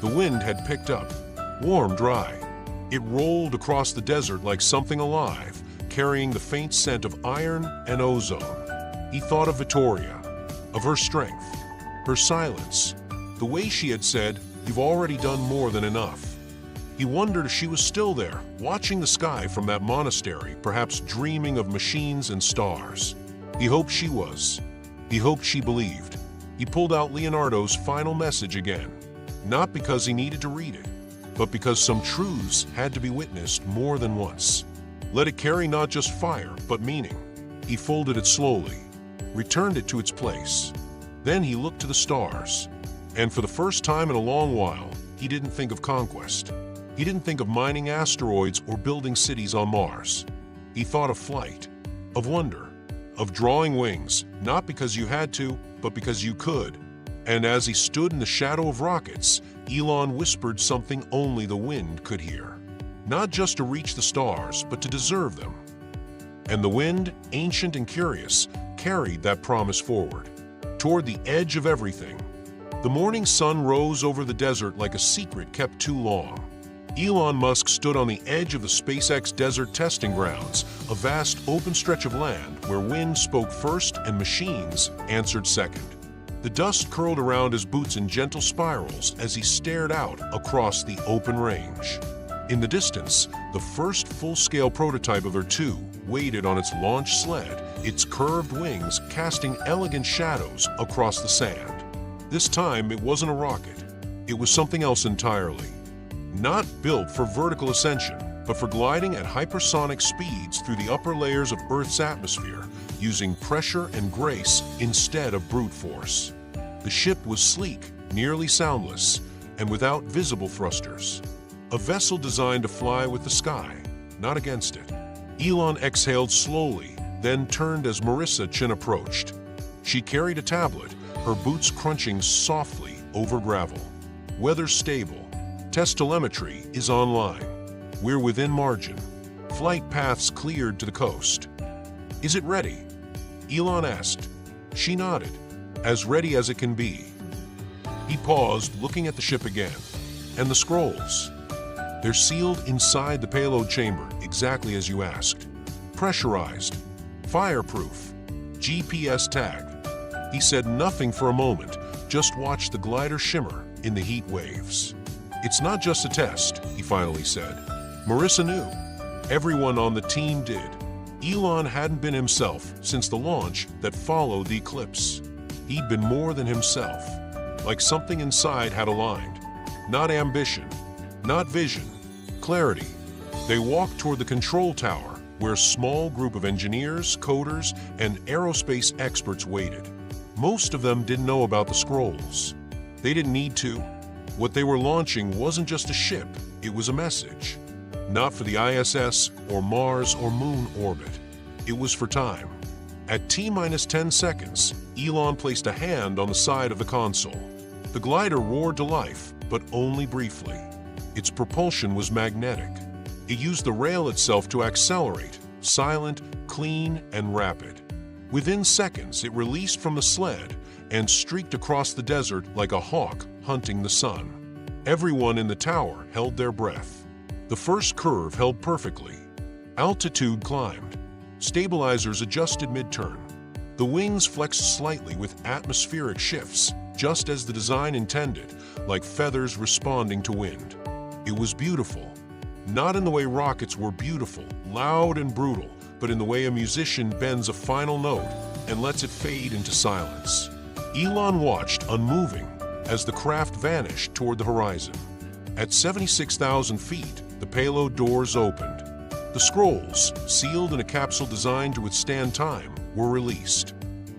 The wind had picked up. Warm, dry. It rolled across the desert like something alive, carrying the faint scent of iron and ozone. He thought of Victoria, of her strength, her silence, the way she had said, "You've already done more than enough." He wondered if she was still there, watching the sky from that monastery, perhaps dreaming of machines and stars. He hoped she was. He hoped she believed. He pulled out Leonardo's final message again, not because he needed to read it, but because some truths had to be witnessed more than once. Let it carry not just fire, but meaning. He folded it slowly, returned it to its place. Then he looked to the stars, and for the first time in a long while, he didn't think of conquest. He didn't think of mining asteroids or building cities on Mars. He thought of flight, of wonder, of drawing wings, not because you had to, but because you could. And as he stood in the shadow of rockets, Elon whispered something only the wind could hear. Not just to reach the stars, but to deserve them. And the wind, ancient and curious, carried that promise forward, toward the edge of everything. The morning sun rose over the desert like a secret kept too long. Elon Musk stood on the edge of the SpaceX desert testing grounds, a vast open stretch of land where wind spoke first and machines answered second. The dust curled around his boots in gentle spirals as he stared out across the open range. In the distance, the first full-scale prototype of R2 waited on its launch sled, its curved wings casting elegant shadows across the sand. This time, it wasn't a rocket. It was something else entirely. Not built for vertical ascension, but for gliding at hypersonic speeds through the upper layers of Earth's atmosphere, using pressure and grace instead of brute force. The ship was sleek, nearly soundless, and without visible thrusters. A vessel designed to fly with the sky, not against it. Elon exhaled slowly, then turned as Marissa Chin approached. She carried a tablet, her boots crunching softly over gravel. Weather stable. Test telemetry is online. We're within margin. Flight paths cleared to the coast. Is it ready? Elon asked. She nodded. As ready as it can be. He paused, looking at the ship again. And the scrolls. They're sealed inside the payload chamber, exactly as you asked. Pressurized. Fireproof. GPS tagged. He said nothing for a moment, just watched the glider shimmer in the heat waves. It's not just a test, he finally said. Marissa knew. Everyone on the team did. Elon hadn't been himself since the launch that followed the eclipse. He'd been more than himself, like something inside had aligned. Not ambition, not vision, clarity. They walked toward the control tower, where a small group of engineers, coders, and aerospace experts waited. Most of them didn't know about the scrolls. They didn't need to. What they were launching wasn't just a ship, it was a message. Not for the ISS or Mars or Moon orbit. It was for time. At T-minus 10 seconds, Elon placed a hand on the side of the console. The glider roared to life, but only briefly. Its propulsion was magnetic. It used the rail itself to accelerate, silent, clean, and rapid. Within seconds, it released from the sled and streaked across the desert like a hawk hunting the sun. Everyone in the tower held their breath. The first curve held perfectly. Altitude climbed. Stabilizers adjusted mid-turn. The wings flexed slightly with atmospheric shifts, just as the design intended, like feathers responding to wind. It was beautiful. Not in the way rockets were beautiful, loud and brutal, but in the way a musician bends a final note and lets it fade into silence. Elon watched, unmoving, as the craft vanished toward the horizon. At 76,000 feet, the payload doors opened. The scrolls, sealed in a capsule designed to withstand time, were released.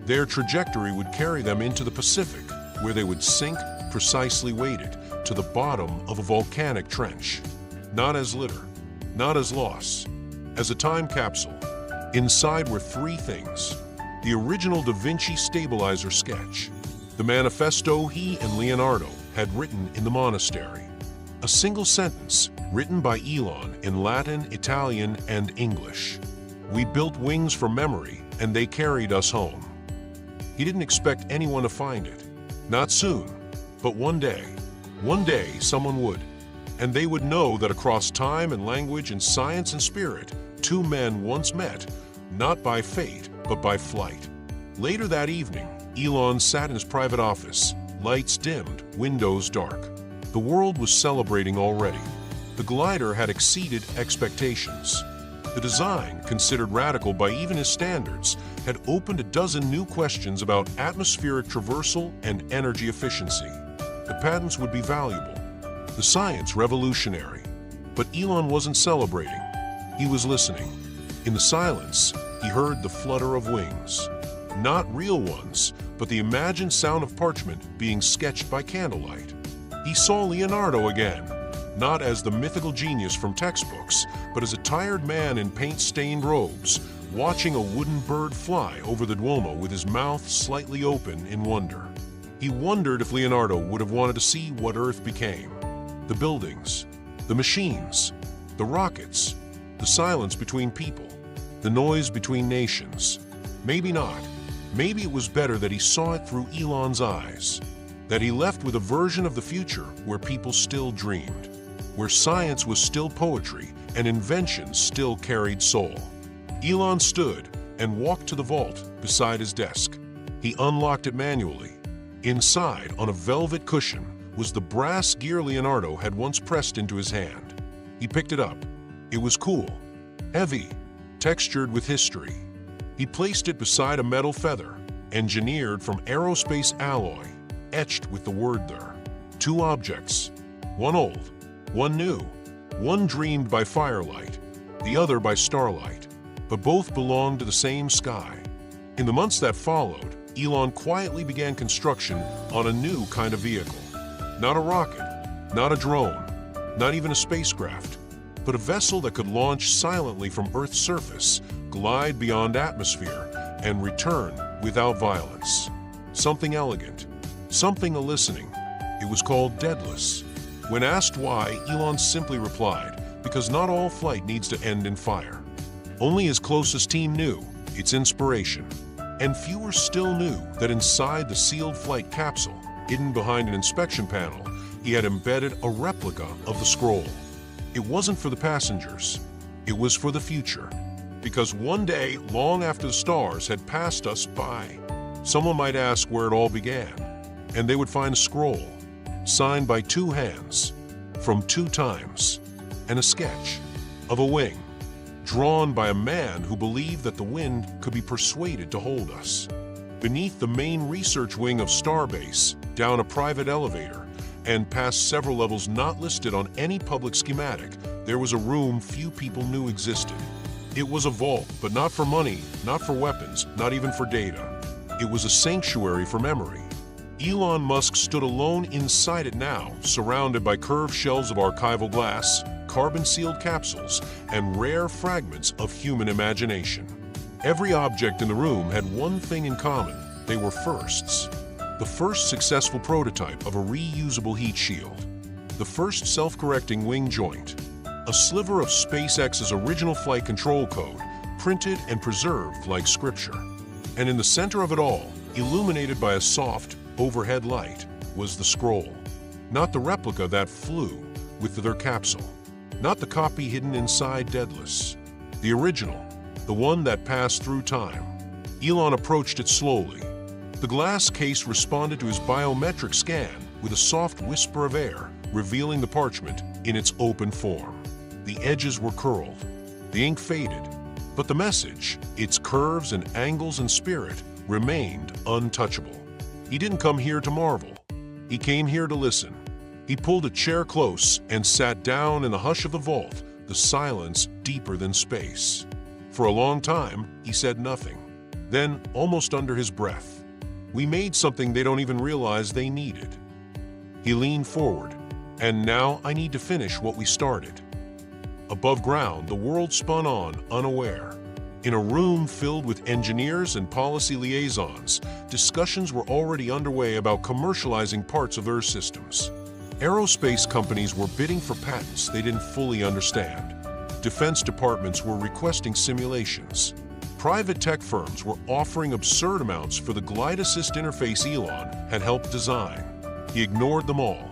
Their trajectory would carry them into the Pacific, where they would sink, precisely weighted, to the bottom of a volcanic trench. Not as litter, not as loss, as a time capsule. Inside were three things. The original Da Vinci stabilizer sketch, the manifesto he and Leonardo had written in the monastery. A single sentence, written by Elon in Latin, Italian, and English. We built wings for memory, and they carried us home. He didn't expect anyone to find it. Not soon, but one day someone would. And they would know that across time and language and science and spirit, two men once met, not by fate, but by flight. Later that evening, Elon sat in his private office, lights dimmed, windows dark. The world was celebrating already. The glider had exceeded expectations. The design, considered radical by even his standards, had opened a dozen new questions about atmospheric traversal and energy efficiency. The patents would be valuable. The science revolutionary. But Elon wasn't celebrating. He was listening. In the silence, he heard the flutter of wings. Not real ones, but the imagined sound of parchment being sketched by candlelight. He saw Leonardo again, not as the mythical genius from textbooks, but as a tired man in paint-stained robes, watching a wooden bird fly over the Duomo with his mouth slightly open in wonder. He wondered if Leonardo would have wanted to see what Earth became. The buildings, the machines, the rockets, the silence between people, the noise between nations. Maybe not. Maybe it was better that he saw it through Elon's eyes, that he left with a version of the future where people still dreamed, where science was still poetry and inventions still carried soul. Elon stood and walked to the vault beside his desk. He unlocked it manually. Inside, on a velvet cushion, was the brass gear Leonardo had once pressed into his hand. He picked it up. It was cool, heavy, textured with history. He placed it beside a metal feather, engineered from aerospace alloy, etched with the word there. Two objects, one old, one new, one dreamed by firelight, the other by starlight, but both belonged to the same sky. In the months that followed, Elon quietly began construction on a new kind of vehicle. Not a rocket, not a drone, not even a spacecraft, but a vessel that could launch silently from Earth's surface, glide beyond atmosphere, and return without violence. Something elegant, something listening. It was called Deadless. When asked why, Elon simply replied, because not all flight needs to end in fire. Only his closest team knew its inspiration, and fewer still knew that inside the sealed flight capsule, hidden behind an inspection panel, he had embedded a replica of the scroll. It wasn't for the passengers. It was for the future. Because one day, long after the stars had passed us by, someone might ask where it all began, and they would find a scroll, signed by two hands, from two times, and a sketch of a wing, drawn by a man who believed that the wind could be persuaded to hold us. Beneath the main research wing of Starbase, down a private elevator, and past several levels not listed on any public schematic, there was a room few people knew existed. It was a vault, but not for money, not for weapons, not even for data. It was a sanctuary for memory. Elon Musk stood alone inside it now, surrounded by curved shelves of archival glass, carbon-sealed capsules, and rare fragments of human imagination. Every object in the room had one thing in common: they were firsts. The first successful prototype of a reusable heat shield, the first self-correcting wing joint, a sliver of SpaceX's original flight control code, printed and preserved like scripture. And in the center of it all, illuminated by a soft, overhead light, was the scroll. Not the replica that flew with their capsule, not the copy hidden inside Deadless. The original, the one that passed through time. Elon approached it slowly. The glass case responded to his biometric scan with a soft whisper of air, revealing the parchment in its open form. The edges were curled, the ink faded, but the message, its curves and angles and spirit, remained untouchable. He didn't come here to marvel. He came here to listen. He pulled a chair close and sat down in the hush of the vault, the silence deeper than space. For a long time, he said nothing. Then, almost under his breath, "We made something they don't even realize they needed." He leaned forward. "And now I need to finish what we started." Above ground, the world spun on, unaware. In a room filled with engineers and policy liaisons, discussions were already underway about commercializing parts of Earth systems. Aerospace companies were bidding for patents they didn't fully understand. Defense departments were requesting simulations. Private tech firms were offering absurd amounts for the glide assist interface Elon had helped design. He ignored them all.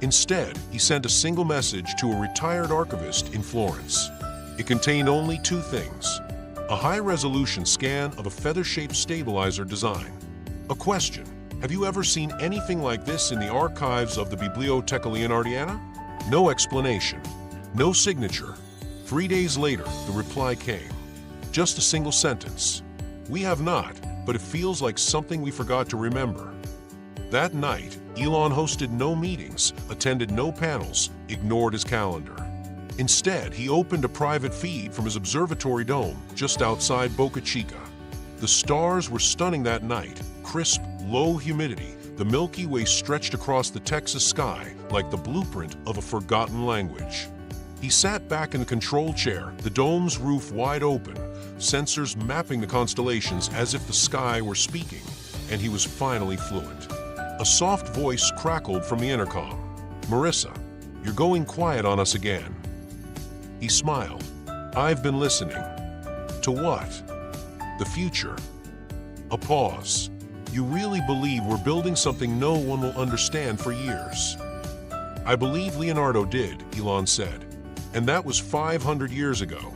Instead, he sent a single message to a retired archivist in Florence. It contained only two things: a high-resolution scan of a feather-shaped stabilizer design. A question: have you ever seen anything like this in the archives of the Biblioteca Leonardiana? No explanation, no signature. 3 days later, the reply came. Just a single sentence: "We have not, but it feels like something we forgot to remember." That night, Elon hosted no meetings, attended no panels, ignored his calendar. Instead, he opened a private feed from his observatory dome just outside Boca Chica. The stars were stunning that night: crisp, low humidity, The Milky Way stretched across the Texas sky like the blueprint of a forgotten language. He sat back in the control chair, the dome's roof wide open, sensors mapping the constellations as if the sky were speaking, and he was finally fluent. A soft voice crackled from the intercom. "Marissa, you're going quiet on us again." He smiled. "I've been listening." "To what?" "The future." A pause. "You really believe we're building something no one will understand for years?" "I believe Leonardo did," Elon said. "And that was 500 years ago."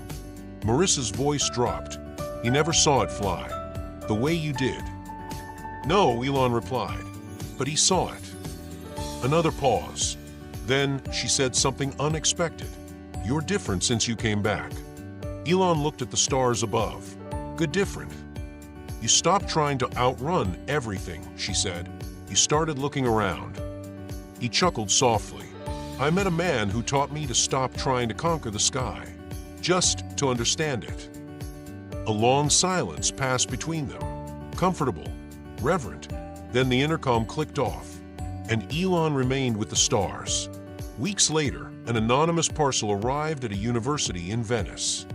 Marissa's voice dropped. "He never saw it fly. The way you did." "No," Elon replied. "But he saw it." Another pause. Then she said something unexpected. "You're different since you came back." Elon looked at the stars above. "Good different." "You stopped trying to outrun everything," she said. "You started looking around." He chuckled softly. "I met a man who taught me to stop trying to conquer the sky, just to understand it." A long silence passed between them, comfortable, reverent. Then the intercom clicked off, and Elon remained with the stars. Weeks later, an anonymous parcel arrived at a university in Venice.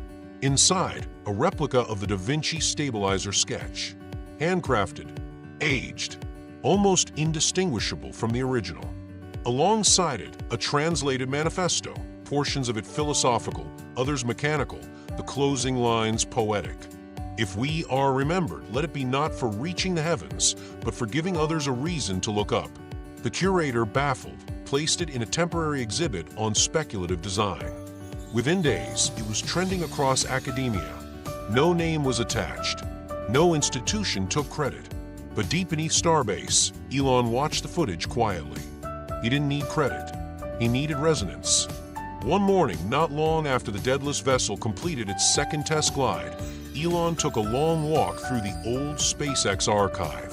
Inside, a replica of the Da Vinci stabilizer sketch. Handcrafted, aged, almost indistinguishable from the original. Alongside it, a translated manifesto, portions of it philosophical, others mechanical, the closing lines poetic. "If we are remembered, let it be not for reaching the heavens, but for giving others a reason to look up." The curator, baffled, placed it in a temporary exhibit on speculative design. Within days, it was trending across academia. No name was attached. No institution took credit. But deep beneath Starbase, Elon watched the footage quietly. He didn't need credit. He needed resonance. One morning, not long after the deadless vessel completed its second test glide, Elon took a long walk through the old SpaceX archive.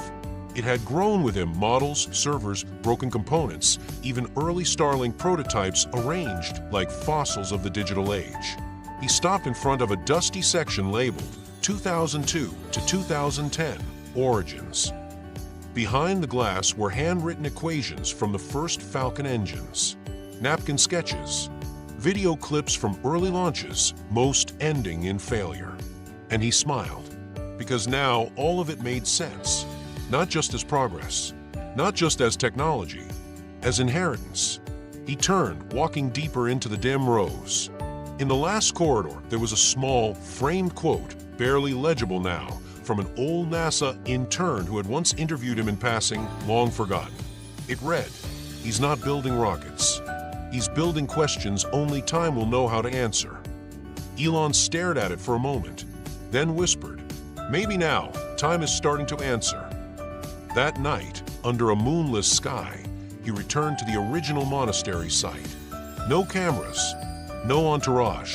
It had grown with him: models, servers, broken components, even early Starlink prototypes arranged like fossils of the digital age. He stopped in front of a dusty section labeled 2002 to 2010 Origins. Behind the glass were handwritten equations from the first Falcon engines, napkin sketches, video clips from early launches, most ending in failure. And he smiled, because now all of it made sense. Not just as progress, not just as technology, as inheritance. He turned, walking deeper into the dim rows. In the last corridor, there was a small, framed quote, barely legible now, from an old NASA intern who had once interviewed him in passing, long forgotten. It read, "He's not building rockets. He's building questions only time will know how to answer." Elon stared at it for a moment, then whispered, "Maybe now, time is starting to answer." That night, under a moonless sky, he returned to the original monastery site. No cameras, no entourage,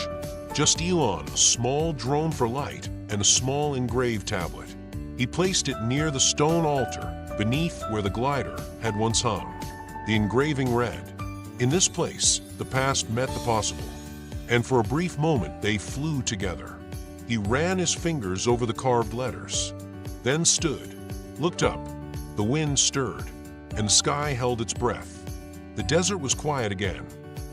just Elon, a small drone for light, and a small engraved tablet. He placed it near the stone altar, beneath where the glider had once hung. The engraving read, "In this place, the past met the possible." And for a brief moment, they flew together. He ran his fingers over the carved letters, then stood, looked up. The wind stirred, and the sky held its breath. The desert was quiet again.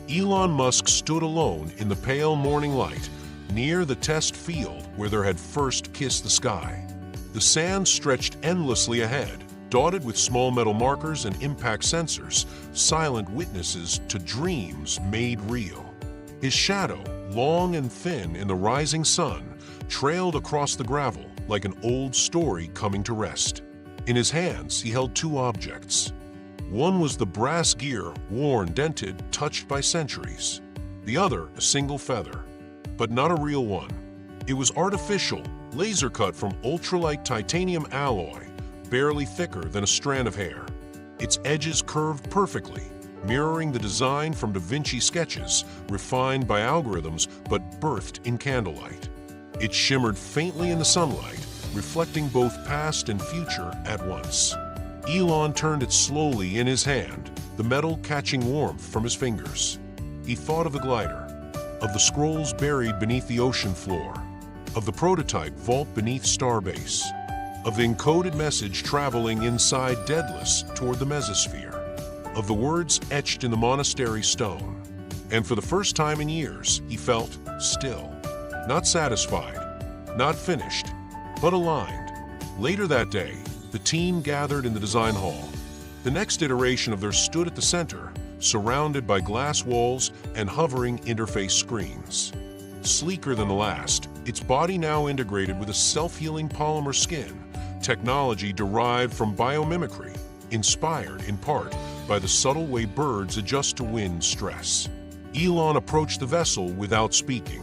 Elon Musk stood alone in the pale morning light, near the test field where there had first kissed the sky. The sand stretched endlessly ahead, dotted with small metal markers and impact sensors, silent witnesses to dreams made real. His shadow, long and thin in the rising sun, trailed across the gravel like an old story coming to rest. In his hands, he held two objects. One was the brass gear, worn, dented, touched by centuries. The other, a single feather, but not a real one. It was artificial, laser-cut from ultralight titanium alloy, barely thicker than a strand of hair. Its edges curved perfectly, mirroring the design from Da Vinci sketches, refined by algorithms but birthed in candlelight. It shimmered faintly in the sunlight, reflecting both past and future at once. Elon turned it slowly in his hand, the metal catching warmth from his fingers. He thought of the glider, of the scrolls buried beneath the ocean floor, of the prototype vault beneath Starbase. of the encoded message traveling inside Daedalus toward the mesosphere, of the words etched in the monastery stone. And for the first time in years, he felt still. Not satisfied, not finished, but aligned. Later that day, the team gathered in the design hall. The next iteration of theirs stood at the center, surrounded by glass walls and hovering interface screens. Sleeker than the last, its body now integrated with a self-healing polymer skin, technology derived from biomimicry, inspired in part by the subtle way birds adjust to wind stress. Elon approached the vessel without speaking.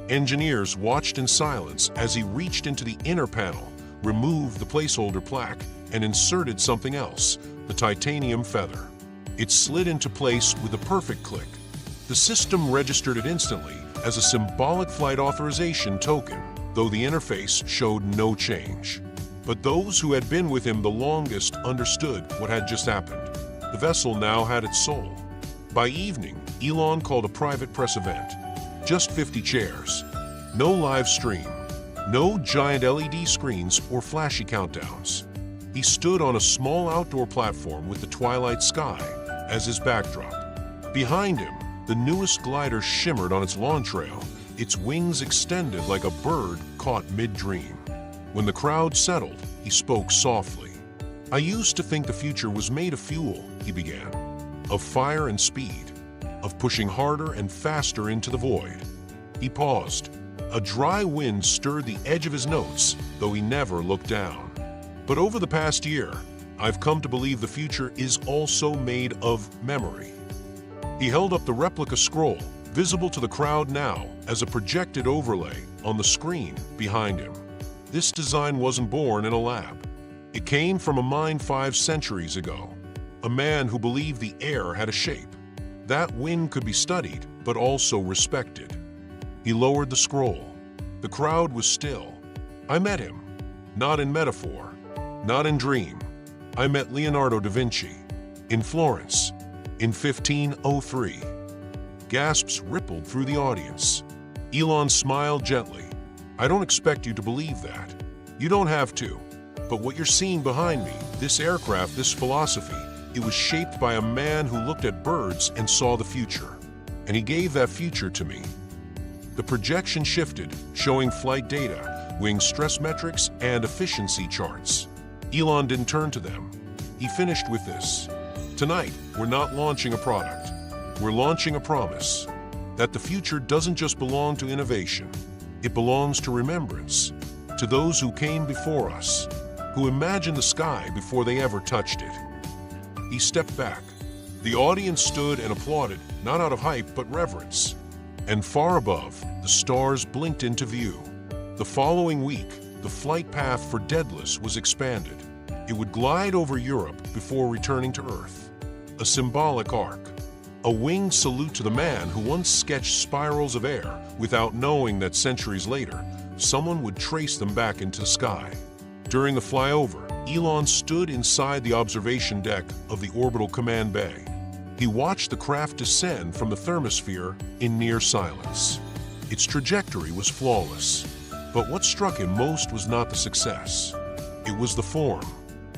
Engineers watched in silence as he reached into the inner panel, removed the placeholder plaque, and inserted something else, the titanium feather. It slid into place with a perfect click. The system registered it instantly as a symbolic flight authorization token, though the interface showed no change. But those who had been with him the longest understood what had just happened. The vessel now had its soul. By evening, Elon called a private press event. Just 50 chairs. No live stream. No giant LED screens or flashy countdowns. He stood on a small outdoor platform with the twilight sky as his backdrop. Behind him, the newest glider shimmered on its launch trail, its wings extended like a bird caught mid-dream. When the crowd settled, he spoke softly. "I used to think the future was made of fuel," he began. "Of fire and speed. Of pushing harder and faster into the void." He paused. A dry wind stirred the edge of his notes, though he never looked down. "But over the past year, I've come to believe the future is also made of memory." He held up the replica scroll, visible to the crowd now as a projected overlay on the screen behind him. This design wasn't born in a lab. It came from a mind 5 centuries ago. A man who believed the air had a shape. That wind could be studied, but also respected. He lowered the scroll. The crowd was still. "I met him. Not in metaphor. Not in dream. I met Leonardo da Vinci. In Florence. In 1503. Gasps rippled through the audience. Elon smiled gently. "I don't expect you to believe that. You don't have to. But what you're seeing behind me, this aircraft, this philosophy, it was shaped by a man who looked at birds and saw the future. And he gave that future to me." The projection shifted, showing flight data, wing stress metrics, and efficiency charts. Elon didn't turn to them. He finished with this. "Tonight, we're not launching a product. We're launching a promise. That the future doesn't just belong to innovation. It belongs to remembrance. To those who came before us, who imagined the sky before they ever touched it." He stepped back. The audience stood and applauded, not out of hype but reverence. And far above, the stars blinked into view. The following week, the flight path for Daedalus was expanded. It would glide over Europe before returning to Earth. A symbolic arc. A winged salute to the man who once sketched spirals of air without knowing that centuries later, someone would trace them back into the sky. During the flyover, Elon stood inside the observation deck of the orbital command bay. He watched the craft descend from the thermosphere in near silence. Its trajectory was flawless. But what struck him most was not the success. It was the form,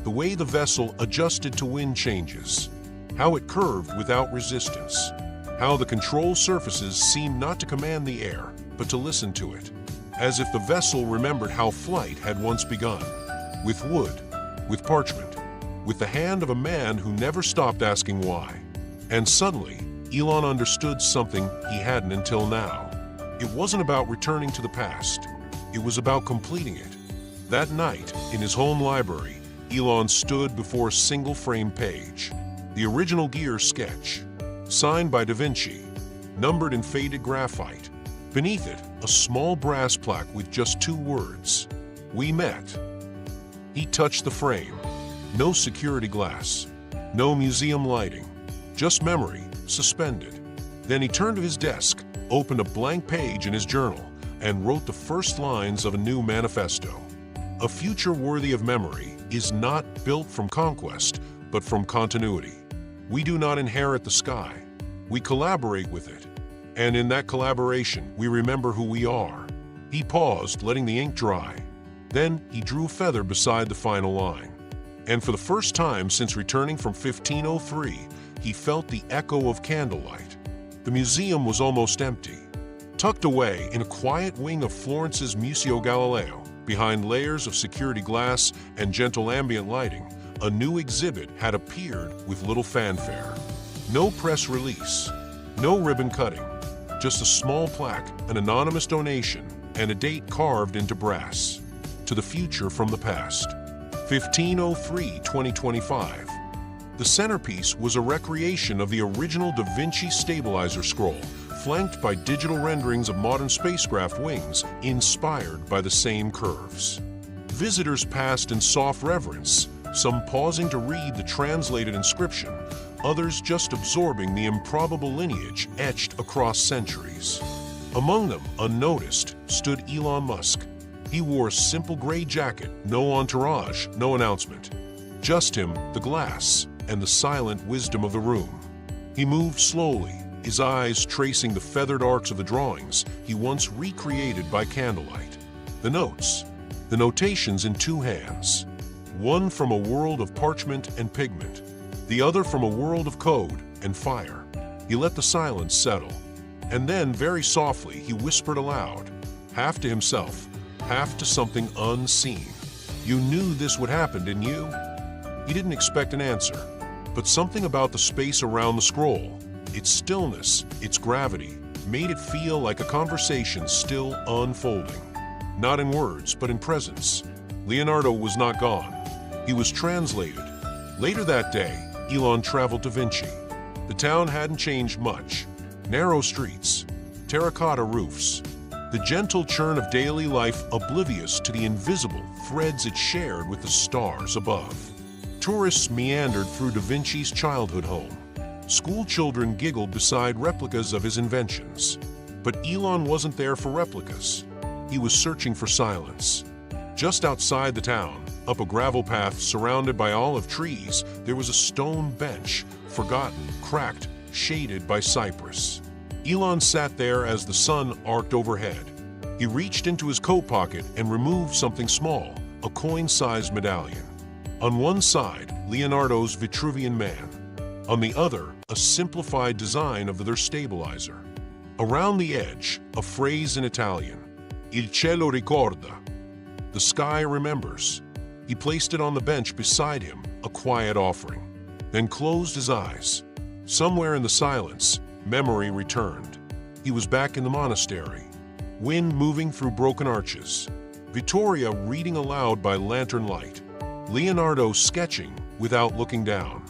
the way the vessel adjusted to wind changes, how it curved without resistance, how the control surfaces seemed not to command the air, but to listen to it, as if the vessel remembered how flight had once begun, with wood, with parchment, with the hand of a man who never stopped asking why. And suddenly, Elon understood something he hadn't until now. It wasn't about returning to the past. It was about completing it. That night, in his home library, Elon stood before a single-frame page. The original gear sketch, signed by Da Vinci, numbered in faded graphite. Beneath it, a small brass plaque with just 2 words, "We met." He touched the frame. No security glass, no museum lighting, just memory, suspended. Then he turned to his desk, opened a blank page in his journal, and wrote the first lines of a new manifesto. A future worthy of memory is not built from conquest, but from continuity. We do not inherit the sky. We collaborate with it. And in that collaboration, we remember who we are. He paused, letting the ink dry. Then he drew a feather beside the final line. And for the first time since returning from 1503, he felt the echo of candlelight. The museum was almost empty. Tucked away in a quiet wing of Florence's Museo Galileo, behind layers of security glass and gentle ambient lighting, a new exhibit had appeared with little fanfare. No press release, no ribbon cutting, just a small plaque, an anonymous donation, and a date carved into brass. To the future from the past. 1503-2025. The centerpiece was a recreation of the original Da Vinci stabilizer scroll, flanked by digital renderings of modern spacecraft wings inspired by the same curves. Visitors passed in soft reverence, some pausing to read the translated inscription, others just absorbing the improbable lineage etched across centuries. Among them, unnoticed, stood Elon Musk. He wore a simple gray jacket, no entourage, no announcement. Just him, the glass, and the silent wisdom of the room. He moved slowly, his eyes tracing the feathered arcs of the drawings he once recreated by candlelight. The notes, the notations in two hands. One from a world of parchment and pigment, the other from a world of code and fire. He let the silence settle. And then, very softly, he whispered aloud, half to himself, half to something unseen. You knew this would happen, didn't you? He didn't expect an answer, but something about the space around the scroll, its stillness, its gravity, made it feel like a conversation still unfolding. Not in words, but in presence. Leonardo was not gone. He was translated. Later that day, Elon traveled to Vinci. The town hadn't changed much. Narrow streets, terracotta roofs, the gentle churn of daily life oblivious to the invisible threads it shared with the stars above. Tourists meandered through Da Vinci's childhood home. School children giggled beside replicas of his inventions. But Elon wasn't there for replicas. He was searching for silence. Just outside the town, up a gravel path surrounded by olive trees, there was a stone bench, forgotten, cracked, shaded by cypress. Elon sat there as the sun arced overhead. He reached into his coat pocket and removed something small, a coin-sized medallion. On one side, Leonardo's Vitruvian Man. On the other, a simplified design of their stabilizer. Around the edge, a phrase in Italian, Il cielo ricorda. The sky remembers. He placed it on the bench beside him, a quiet offering. Then closed his eyes. Somewhere in the silence, memory returned. He was back in the monastery. Wind moving through broken arches. Vittoria reading aloud by lantern light. Leonardo sketching without looking down.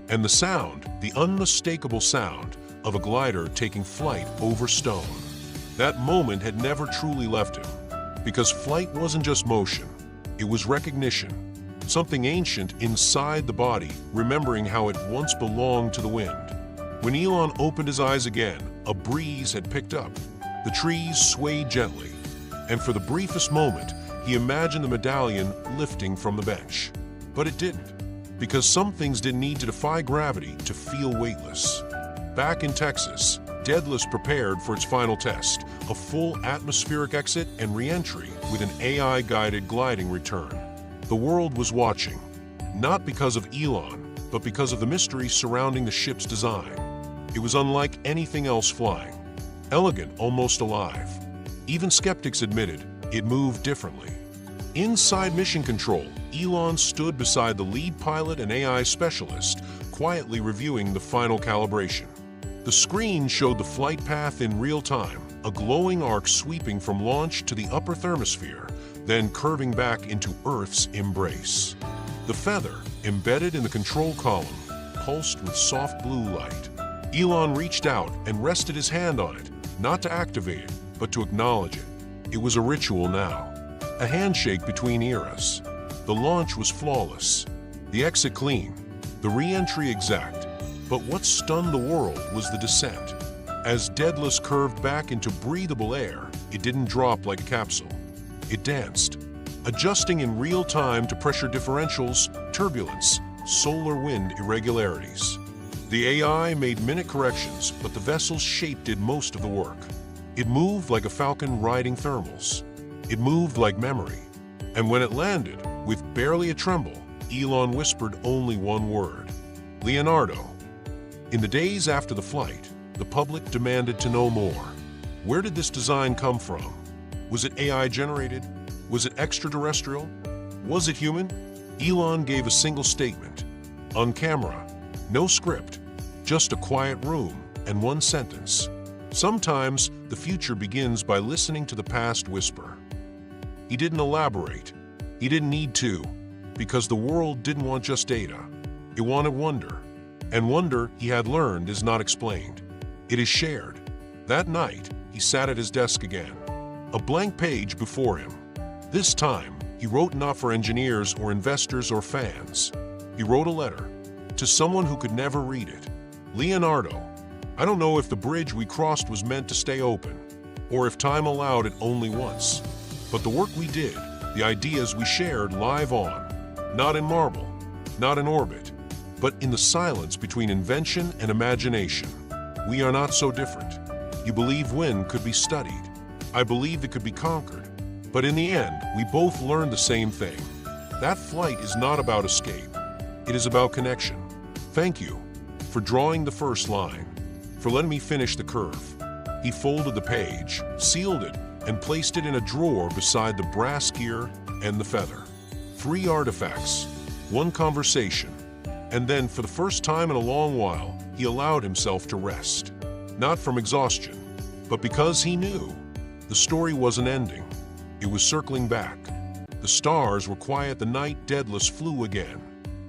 And the sound, the unmistakable sound, of a glider taking flight over stone. That moment had never truly left him. Because flight wasn't just motion. It was recognition. Something ancient inside the body, remembering how it once belonged to the wind. When Elon opened his eyes again, a breeze had picked up. The trees swayed gently, and for the briefest moment, he imagined the medallion lifting from the bench. But it didn't, because some things didn't need to defy gravity to feel weightless. Back in Texas, Daedalus prepared for its final test, a full atmospheric exit and re-entry with an AI-guided gliding return. The world was watching, not because of Elon, but because of the mystery surrounding the ship's design. It was unlike anything else flying. Elegant, almost alive. Even skeptics admitted it moved differently. Inside Mission Control, Elon stood beside the lead pilot and AI specialist, quietly reviewing the final calibration. The screen showed the flight path in real time, a glowing arc sweeping from launch to the upper thermosphere, then curving back into Earth's embrace. The feather, embedded in the control column, pulsed with soft blue light. Elon reached out and rested his hand on it, not to activate it, but to acknowledge it. It was a ritual now, a handshake between eras. The launch was flawless, the exit clean, the re-entry exact. But what stunned the world was the descent. As Daedalus curved back into breathable air, it didn't drop like a capsule. It danced, adjusting in real time to pressure differentials, turbulence, solar wind irregularities. The AI made minute corrections, but the vessel's shape did most of the work. It moved like a falcon riding thermals. It moved like memory. And when it landed, with barely a tremble, Elon whispered only one word: Leonardo. In the days after the flight, the public demanded to know more. Where did this design come from? Was it AI generated? Was it extraterrestrial? Was it human? Elon gave a single statement. On camera. No script. Just a quiet room and one sentence. Sometimes the future begins by listening to the past whisper. He didn't elaborate. He didn't need to, because the world didn't want just data. It wanted wonder. And wonder, he had learned, is not explained. It is shared. That night, he sat at his desk again. A blank page before him. This time, he wrote not for engineers or investors or fans. He wrote a letter to someone who could never read it. Leonardo, I don't know if the bridge we crossed was meant to stay open, or if time allowed it only once. But the work we did, the ideas we shared live on, not in marble, not in orbit, but in the silence between invention and imagination. We are not so different. You believe wind could be studied. I believe it could be conquered. But in the end, we both learned the same thing. That flight is not about escape. It is about connection. Thank you for drawing the first line, for letting me finish the curve. He folded the page, sealed it, and placed it in a drawer beside the brass gear and the feather. 3 artifacts, 1 conversation, and then for the first time in a long while, he allowed himself to rest. Not from exhaustion, but because he knew the story wasn't ending. It was circling back. The stars were quiet, the night deadless flew again.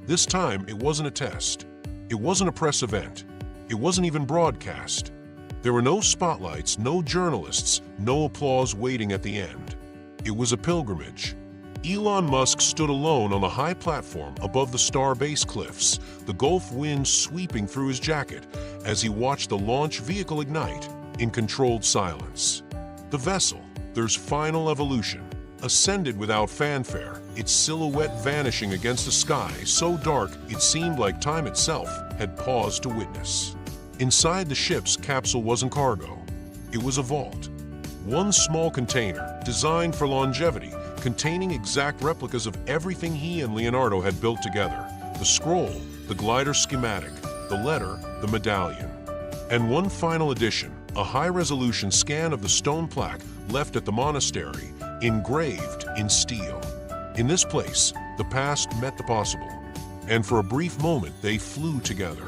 This time, it wasn't a test. It wasn't a press event. It wasn't even broadcast. There were no spotlights, no journalists, no applause waiting at the end. It was a pilgrimage. Elon Musk stood alone on the high platform above the Starbase cliffs, the Gulf wind sweeping through his jacket as he watched the launch vehicle ignite in controlled silence. The vessel, their final evolution, ascended without fanfare, its silhouette vanishing against a sky so dark it seemed like time itself had paused to witness. Inside the ship's capsule wasn't cargo. It was a vault. One small container, designed for longevity, containing exact replicas of everything he and Leonardo had built together. The scroll, the glider schematic, the letter, the medallion. And one final addition, a high-resolution scan of the stone plaque left at the monastery, engraved in steel. In this place, the past met the possible. And for a brief moment, they flew together.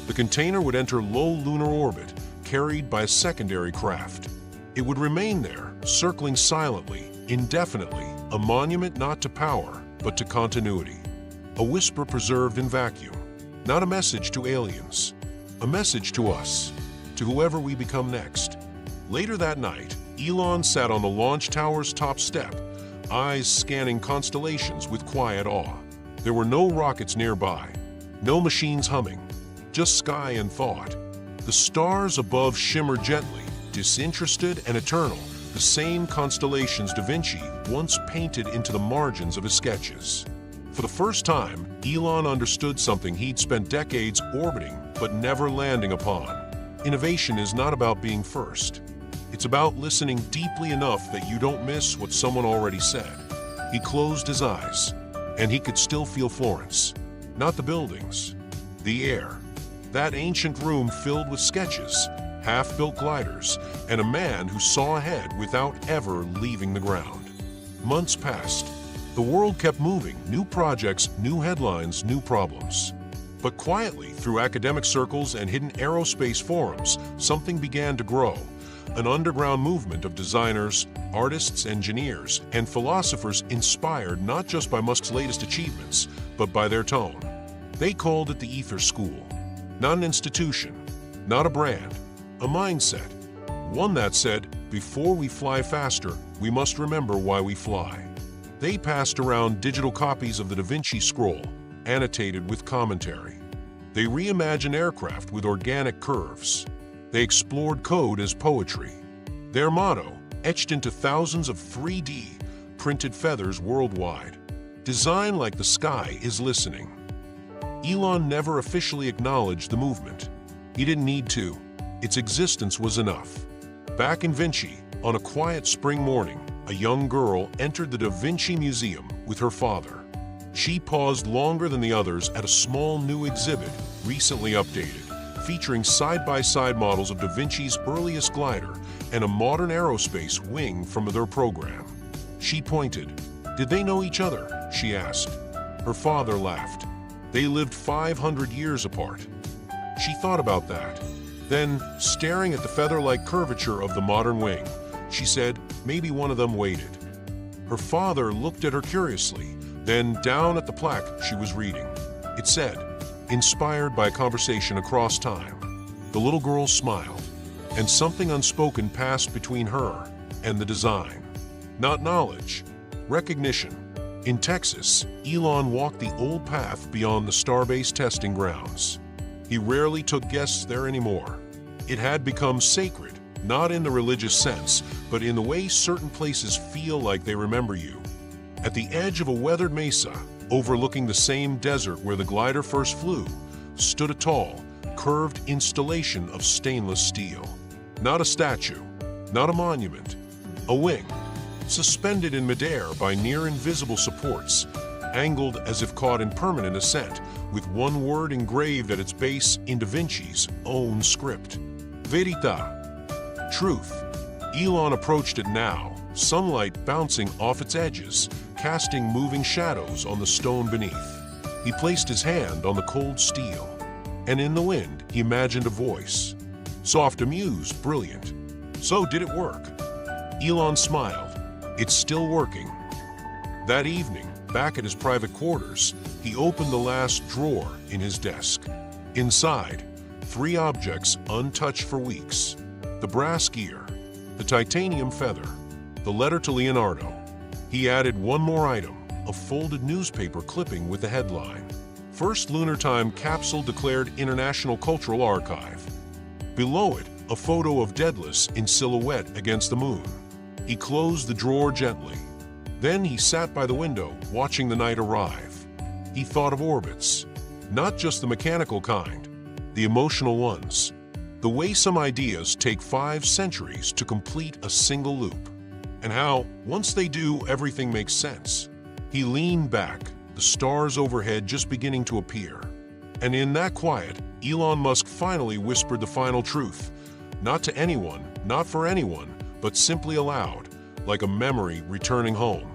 The container would enter low lunar orbit, carried by a secondary craft. It would remain there, circling silently, indefinitely, a monument not to power, but to continuity. A whisper preserved in vacuum. Not a message to aliens. A message to us, to whoever we become next. Later that night, Elon sat on the launch tower's top step, eyes scanning constellations with quiet awe. There were no rockets nearby, no machines humming, just sky and thought. The stars above shimmered gently, disinterested and eternal, the same constellations Da Vinci once painted into the margins of his sketches. For the first time, Elon understood something he'd spent decades orbiting but never landing upon. Innovation is not about being first. It's about listening deeply enough that you don't miss what someone already said. He closed his eyes, and he could still feel Florence. Not the buildings, the air. That ancient room filled with sketches, half-built gliders, and a man who saw ahead without ever leaving the ground. Months passed. The world kept moving, new projects, new headlines, new problems. But quietly, through academic circles and hidden aerospace forums, something began to grow. An underground movement of designers, artists, engineers, and philosophers inspired not just by Musk's latest achievements, but by their tone. They called it the Ether School. Not an institution, not a brand, a mindset. One that said, before we fly faster, we must remember why we fly. They passed around digital copies of the Da Vinci Scroll, annotated with commentary. They reimagined aircraft with organic curves. They explored code as poetry. Their motto, etched into thousands of 3D printed feathers worldwide: design like the sky is listening. Elon never officially acknowledged the movement. He didn't need to. Its existence was enough. Back in Vinci, on a quiet spring morning, a young girl entered the Da Vinci Museum with her father. She paused longer than the others at a small new exhibit, recently updated, featuring side-by-side models of Da Vinci's earliest glider and a modern aerospace wing from their program. She pointed. "Did they know each other?" she asked. Her father laughed. "They lived 500 years apart." She thought about that. Then, staring at the feather-like curvature of the modern wing, she said, "Maybe one of them waited." Her father looked at her curiously, then down at the plaque she was reading. It said, "Inspired by a conversation across time." The little girl smiled, and something unspoken passed between her and the design. Not knowledge, recognition. In Texas, Elon walked the old path beyond the Starbase testing grounds. He rarely took guests there anymore. It had become sacred, not in the religious sense, but in the way certain places feel like they remember you. At the edge of a weathered mesa, overlooking the same desert where the glider first flew, stood a tall, curved installation of stainless steel. Not a statue, not a monument, a wing, suspended in midair by near-invisible supports, angled as if caught in permanent ascent, with one word engraved at its base in Da Vinci's own script. Verità. Truth. Elon approached it now, sunlight bouncing off its edges, casting moving shadows on the stone beneath. He placed his hand on the cold steel, and in the wind he imagined a voice. Soft, amused, brilliant. "So did it work?" Elon smiled. "It's still working." That evening, back at his private quarters, he opened the last drawer in his desk. Inside, 3 objects untouched for weeks. The brass gear, the titanium feather, the letter to Leonardo. He added one more item, a folded newspaper clipping with the headline, "First Lunar Time Capsule Declared International Cultural Archive." Below it, a photo of Daedalus in silhouette against the moon. He closed the drawer gently. Then he sat by the window, watching the night arrive. He thought of orbits, not just the mechanical kind, the emotional ones. The way some ideas take 5 centuries to complete a single loop. And how, once they do, everything makes sense. He leaned back, the stars overhead just beginning to appear. And in that quiet, Elon Musk finally whispered the final truth. Not to anyone, not for anyone, but simply aloud, like a memory returning home.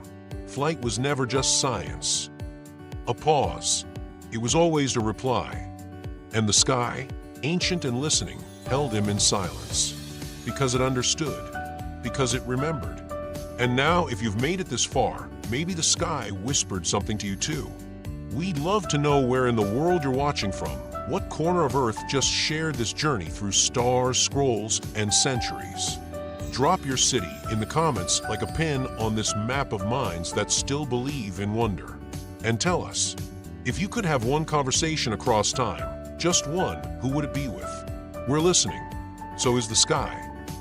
Flight was never just science. A pause. It was always a reply. And the sky, ancient and listening, held him in silence. Because it understood. Because it remembered. And now, if you've made it this far, maybe the sky whispered something to you too. We'd love to know where in the world you're watching from, what corner of Earth just shared this journey through stars, scrolls, and centuries. Drop your city in the comments like a pin on this map of minds that still believe in wonder. And tell us, if you could have one conversation across time, just one, who would it be with? We're listening. So is the sky.